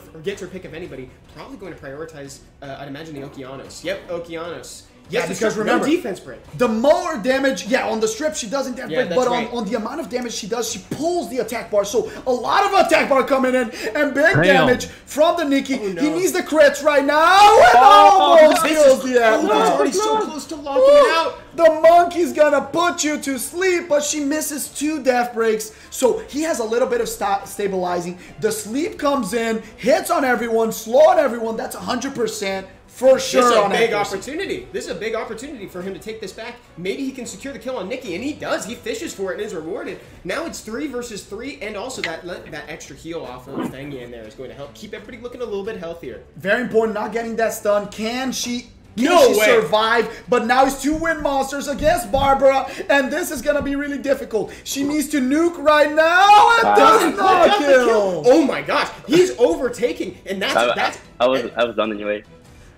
pick of anybody. Probably going to prioritize, I'd imagine, the Okeanos. Yep, Okeanos. Yeah, because remember, no defense break. The more damage, on the strip she doesn't death break, but on the amount of damage she does, she pulls the attack bar. So a lot of attack bar coming in and big damage from the Nikki. Oh, no. He needs the crits right now and almost kills the Atlas. It's already so close to locking it out. The monkey's gonna put you to sleep, but she misses 2 death breaks. So he has a little bit of stabilizing. The sleep comes in, hits on everyone, slow on everyone. That's 100%. For sure. This is a big opportunity. This is a big opportunity for him to take this back. Maybe he can secure the kill on Nikki, and he does. He fishes for it and is rewarded. Now it's 3 versus 3, and also that extra heal off of Thangy in there is going to help keep everybody looking a little bit healthier. Very important, not getting that stun. Can she survive? But now it's 2 wind monsters against Barbara, and this is going to be really difficult. She needs to nuke right now, and does not kill. Oh my gosh, he's overtaking, and that's I was done anyway.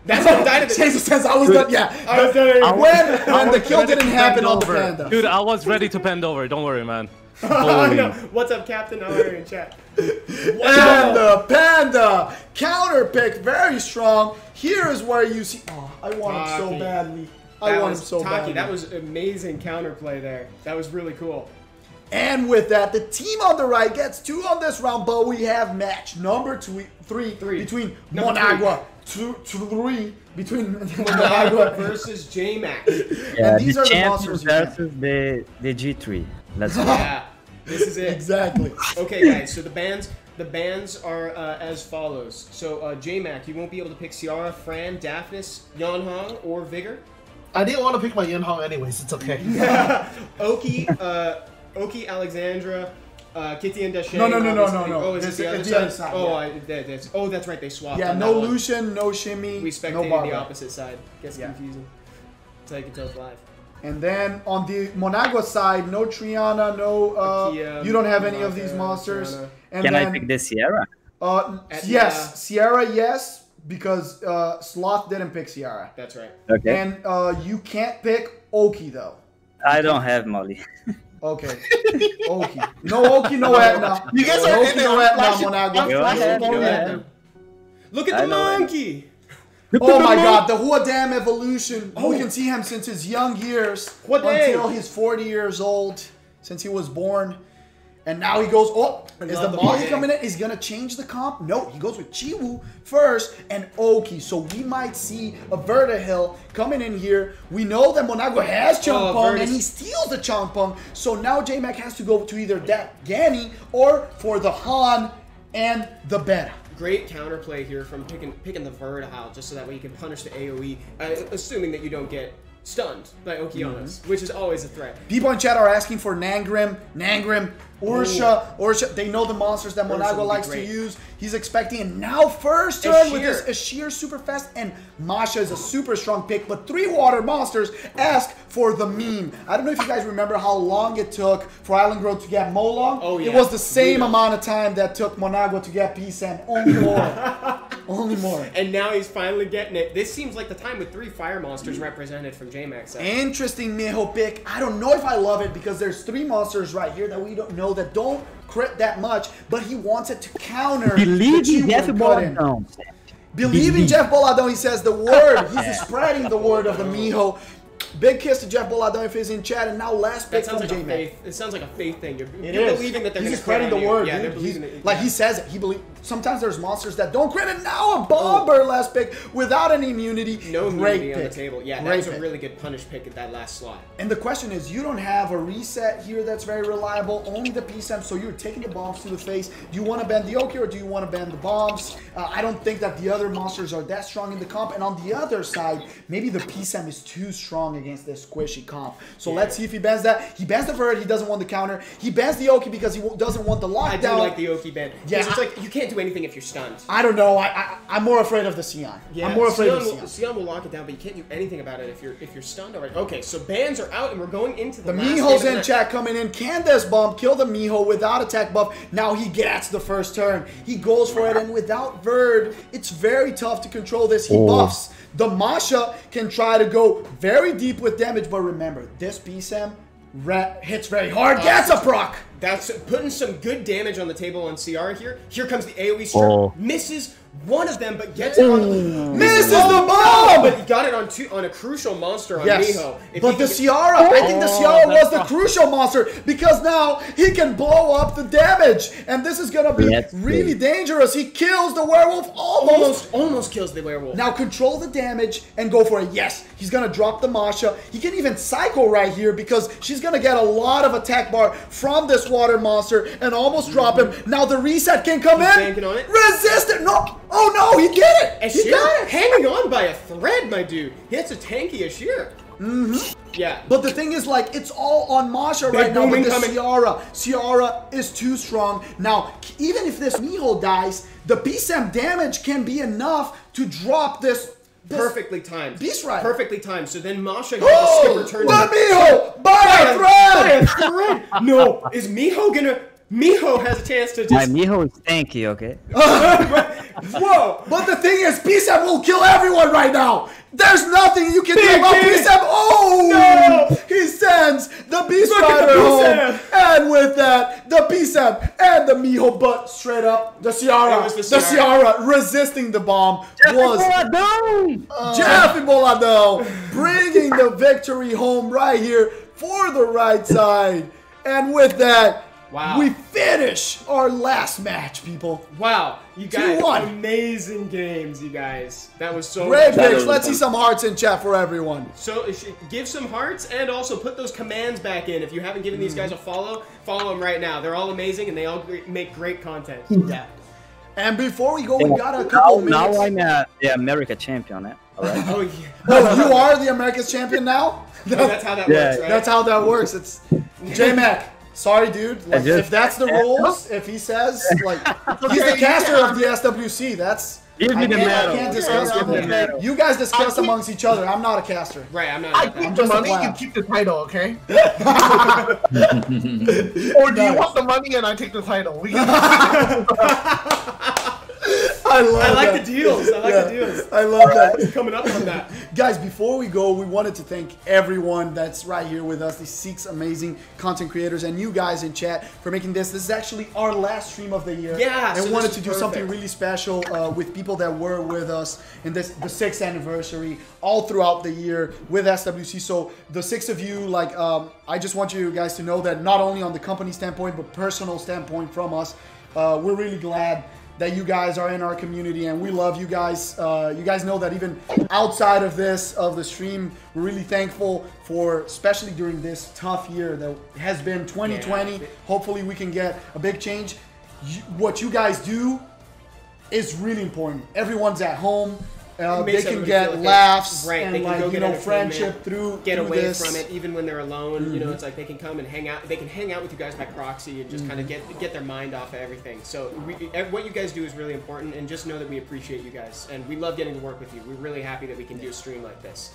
That's what died. Sheisou says I was done. Yeah, I was done. When the kill didn't happen on the Panda. Dude, I was ready to bend over. Don't worry, man. No. What's up, Captain? I'll hear you in chat. And the Panda counter pick, very strong. Here is where you see. Oh, I want him so badly. I want him so badly. That was amazing counterplay there. That was really cool. And with that, the team on the right gets 2 on this round, but we have match number 3 between Monagua. 3 between Monagua versus JMak. Yeah, and these the are the champion monsters versus the G3. Let's go. Yeah, this is it. Exactly. Okay, guys. So the bans are as follows. So JMak, you won't be able to pick Ciara, Fran, Daphnis, Yanhong, or Vigor. I didn't want to pick my Yanhong anyways. It's okay. Oki, Alexandra, Kitty and Desheng. No. Oh, is it the other side? Oh, that's right. They swapped. Yeah, no Lucian, no Shimmy, we spectated the opposite side. Gets confusing. That's how you can tell it's live. And then on the Monagua side, no Triana, no. Akia, you don't have any of these monsters. And can I pick the Sierra? Yes, Sierra, yes, because Sloth didn't pick Sierra. That's right. Okay. And you can't pick Oki though. I don't have Molly. Okay. Oki. No Oki, no Etna. You guys are Oki, no Etna, Monagua. Look at the monkey. Oh my god, the Huadam evolution. We can see him since his young years until he's 40 years old, since he was born. And now he goes, oh, is the Molly bang. coming in? He's going to change the comp? No, he goes with Chiwu first and Oki. So we might see a Vertihill coming in here. We know that Monagua has Changpeng and he steals the Changpeng. So now JMak has to go to either that Gani or for the Han and the Beta. Great counterplay here from picking the Vertihill just so that way you can punish the AoE, assuming that you don't get stunned by Okeanos, which is always a threat. People in chat are asking for Nangrim, Ursha. They know the monsters that Monagua likes to use. He's expecting, and now first turn with this Ashir super fast, and Masha is a super strong pick, but 3 water monsters ask for the meme. I don't know if you guys remember how long it took for Island Grove to get Molong. Oh, yeah. It was the same amount of time that took Monagua to get PSAM, only more. Only more. And now he's finally getting it. This seems like the time with 3 fire monsters represented from JMak's side. Interesting Miho pick. I don't know if I love it because there's 3 monsters right here that we don't know that don't crit that much, but he wants it to counter. Believe in Jeff Boladão. Believe in Jeff Boladão, he says the word. He's spreading the word of the Miho. Big kiss to Jeff Boladão if he's in chat, and now last pick from JMak. It sounds like a faith thing. You're is. Believing that they're He's going to spreading the word, yeah, dude. Like he says it. He believes. Sometimes there's monsters that don't crit, and now a bomber last pick without any immunity. No Great immunity pick. on the table. Yeah, that was a really good punish pick at that last slot. And the question is, you don't have a reset here that's very reliable, only the PSAM, so you're taking the bombs to the face. Do you want to bend the Oki or do you want to bend the bombs? I don't think that the other monsters are that strong in the comp, and on the other side, maybe the PSAM is too strong against this squishy comp. So let's see if he bends that. He bends the Vert, he doesn't want the counter. He bends the Oki because he doesn't want the lockdown. I do like the Oki bend. Yeah, it's like you can't do anything if you're stunned. I don't know. I'm more afraid of the Sion. Yeah, I'm more afraid of the Sion. Sion will lock it down, but you can't do anything about it if you're stunned already. Okay, so bans are out, and we're going into the last Miho's game in chat coming in. Can this bomb kill the Miho without attack buff? Now he gets the first turn. He goes for it, and without Verd, it's very tough to control this. He buffs. The Masha can try to go very deep with damage, but remember, this PSAM hits very hard, gets a proc. That's putting some good damage on the table on CR here. Here comes the AoE strike. Misses one of them, but gets it on the... Misses the bomb! But he got it on a crucial monster on Miho. But the Ciara, I think the Ciara was the crucial monster because now he can blow up the damage. And this is going to be really dangerous. He kills the werewolf almost kills the werewolf. Now control the damage and go for it. Yes, he's going to drop the Masha. He can even cycle right here because she's going to get a lot of attack bar from this water monster and almost drop him. Now the reset can come in. Banking on it. Resist it. No. Oh no, he did it! Ashir, he got it! Hanging on by a thread, my dude. It's a tanky Ashir. Yeah. But the thing is, like, it's all on Masha right now, but the Ciara is too strong. Now, even if this Miho dies, the PSAM damage can be enough to drop this perfectly timed. Beast Rider. Perfectly timed. So then Masha gets a skip return. The Miho! By a thread! By a thread! No, is Miho gonna... Miho has a chance to just... My Miho is tanky, okay? Whoa! But the thing is, PSAM will kill everyone right now! There's nothing you can do about PSAM! Oh! No! He sends the Beast Rider home! And with that, the PSAM and the Miho, but straight up, the Ciara. The Ciara resisting the bomb was... Jeff Boladão bringing the victory home right here for the right side. And with that, we finish our last match, people. Wow, you guys, amazing games, you guys. That was so great picks. Let's see some hearts in chat for everyone. So give some hearts and also put those commands back in. If you haven't given these guys a follow them right now. They're all amazing and they all make great content. Yeah. And before we go, we got a couple minutes. Now I'm the America champion, all right? Oh, yeah. Oh, you are the America's champion now? That's how that works, right? That's how that works. It's JMak. Sorry, dude. Like, if that's the rules, if he says, like, he's the caster of the SWC, that's... Give me the medal. I can't discuss with him. You guys discuss amongst each other. I'm not a caster. Right, I'm not. I keep the money, you keep the title, okay? Or do you want the money and I take the title? I like the deals. I like the deals. I love that. Coming up on that. Guys, before we go, we wanted to thank everyone that's right here with us, these 6 amazing content creators, and you guys in chat for making this. This is actually our last stream of the year. Yeah, and so wanted this to is do something perfect. really special with people that were with us in the 6th anniversary all throughout the year with SWC. So the 6 of you, like, I just want you guys to know that not only on the company standpoint, but personal standpoint from us, we're really glad that you guys are in our community, and we love you guys. You guys know that even outside of the stream, we're really thankful for, especially during this tough year that has been 2020. Yeah. Hopefully we can get a big change. What you guys do is really important. Everyone's at home. They can get laughs and, like, you know, friendship through away this. from it, even when they're alone. You know, it's like they can come and hang out. They can hang out with you guys by proxy and just kind of get their mind off of everything. So what you guys do is really important, and just know that we appreciate you guys, and we love getting to work with you. We're really happy that we can do a stream like this.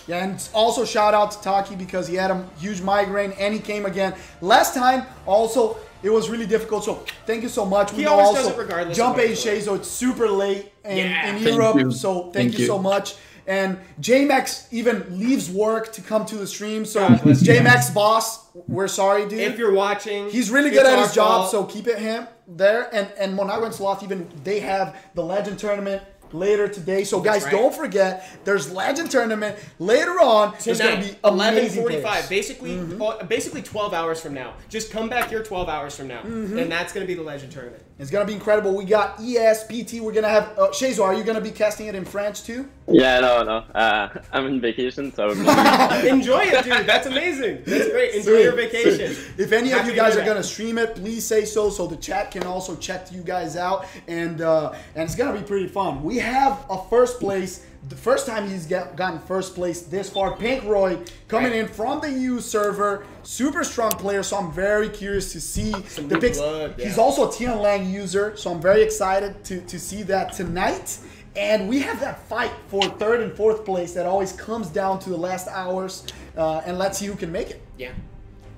Yeah, and also shout out to Taki because he had a huge migraine and he came again. Last time, also, it was really difficult, so thank you so much. He always does it regardless. Junpei and Sheisou, it's super late in Europe, so thank you so much. And JMak even leaves work to come to the stream, so JMak's boss, we're sorry, dude. If you're watching, he's really good at his job, so keep it him there. And Monagua and MrSloth, even they have the Legend Tournament later today. So guys, don't forget, there's Legend Tournament later on. There's going to be 11:45, basically 12 hours from now. Just come back here 12 hours from now, and that's going to be the Legend Tournament. It's going to be incredible. We got ESPT. We're going to have Sheisou, are you going to be casting it in French too? Yeah, no. I'm on vacation, so enjoy it, dude. That's amazing. That's great. Enjoy your vacation. If any of you guys are going to stream it, please say so the chat can also check you guys out, and it's going to be pretty fun. We have a first place. The first time he's gotten first place this far. Pink Roy coming in from the EU server. Super strong player, so I'm very curious to see the picks. He's also a Tian Lang user, so I'm very excited to see that tonight. And we have that fight for 3rd and 4th place that always comes down to the last hours. And let's see who can make it. Yeah.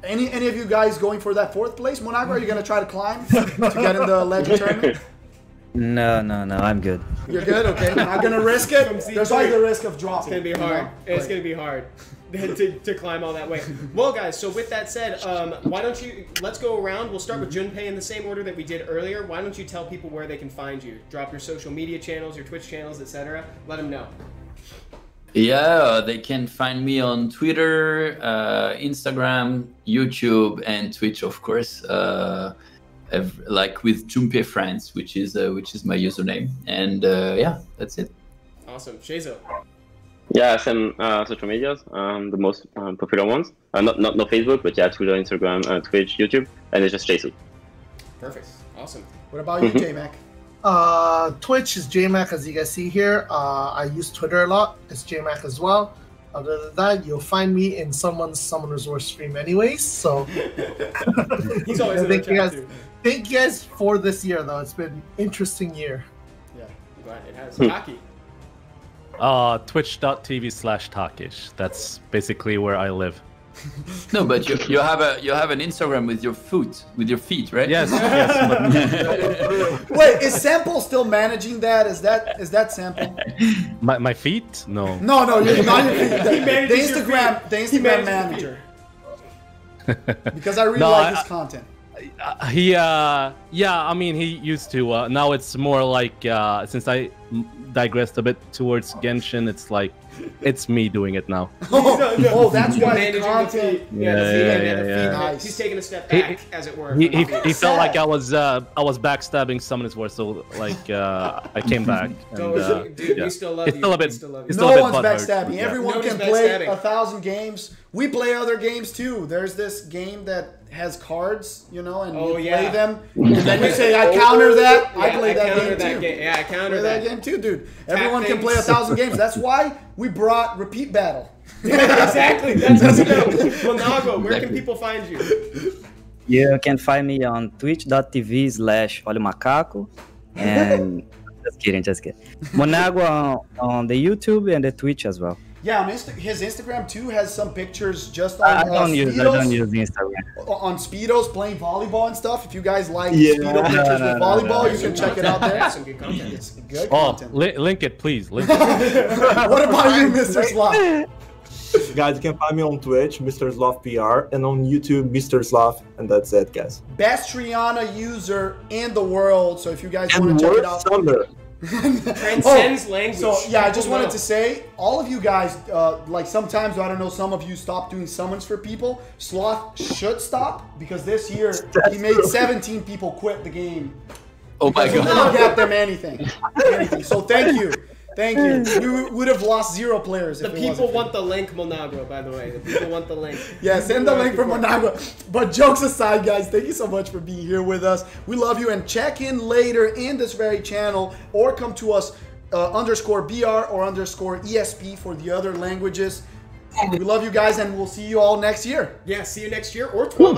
Any of you guys going for that 4th place? Monagua, are you going to try to climb to get in the Legend Tournament? No, I'm good. You're good? Okay. I'm not going to risk it. There's always the risk of dropping. It's going to be hard. It's going to be hard to climb all that way. Well, guys, so with that said, why don't you, let's go around. We'll start with Junpei in the same order that we did earlier. Why don't you tell people where they can find you? Drop your social media channels, your Twitch channels, etc. Let them know. Yeah, they can find me on Twitter, Instagram, YouTube, and Twitch, of course. Like with Junpei France, which is my username, and yeah, that's it. Awesome, Sheisou. Yeah, some social medias, the most popular ones. Not Facebook, but yeah, Twitter, Instagram, Twitch, YouTube, and it's just Sheisou. Perfect. Awesome. What about you, JMak? Twitch is JMak, as you guys see here. I use Twitter a lot. It's JMak as well. Other than that, you'll find me in Summoner's War stream anyways, so... He's always in the chat too. Thank you guys for this year, though. It's been an interesting year. Yeah, I'm glad it has. Taki. Twitch.tv/Takish. That's basically where I live. No, but you have an Instagram with your feet, right? Yes. Wait, is Sample still managing that? Is that Sample? My feet? No. No, you're not your feet. The Instagram manager. Because I really like his content. Yeah, I mean, he used to. Now it's more like, since I digressed a bit towards Genshin, it's like, it's me doing it now. Oh, that's why the content. Yeah. Nice. He's taking a step back, as it were. He felt like I was backstabbing Summoners War, so like I came back. And, dude, we still love you. Still a bit. No one's backstabbing. Everyone can play 1,000 games. We play other games too. There's this game that has cards, you know, and you play them. And then you say, I counter that. I play that game too. Yeah, I counter that game too, dude. Everyone can play 1,000 games. That's why we brought Repeat Battle. Exactly. That's us now. Monago, where can people find you? You can find me on twitch.tv/olhomacaco and just kidding. Monagua on the YouTube and the Twitch as well. Yeah, on his Instagram too has some pictures just on I don't use Speedos, Instagram. on Speedos playing volleyball and stuff. If you guys like Yeah. Speedo pictures with volleyball, you Some can check it content. out there. Yeah, some good content. It's good Oh, content. link it, please. Link it. What about you, MrSloth? Guys, you can find me on Twitch, MrSloth PR, and on YouTube, MrSloth, and that's it, guys. Best Triana user in the world. So if you guys And want to check it worst out. Thunder. Transcends language. So yeah, I just People wanted know. to say, all of you guys, like sometimes I don't know, some of you stop doing summons for people. Sloth should stop because this year he made 17 people quit the game. Oh my Because we god. didn't get them anything. So thank you. Thank you. We would have lost 0 players The if it people wasn't for want the link, Monagua, by the way. The people want the link. Yeah, send the link from Monagua. But jokes aside, guys, thank you so much for being here with us. We love you, and check in later in this very channel or come to us _BR or _ESP for the other languages. We love you guys, and we'll see you all next year. Yeah, see you next year or 12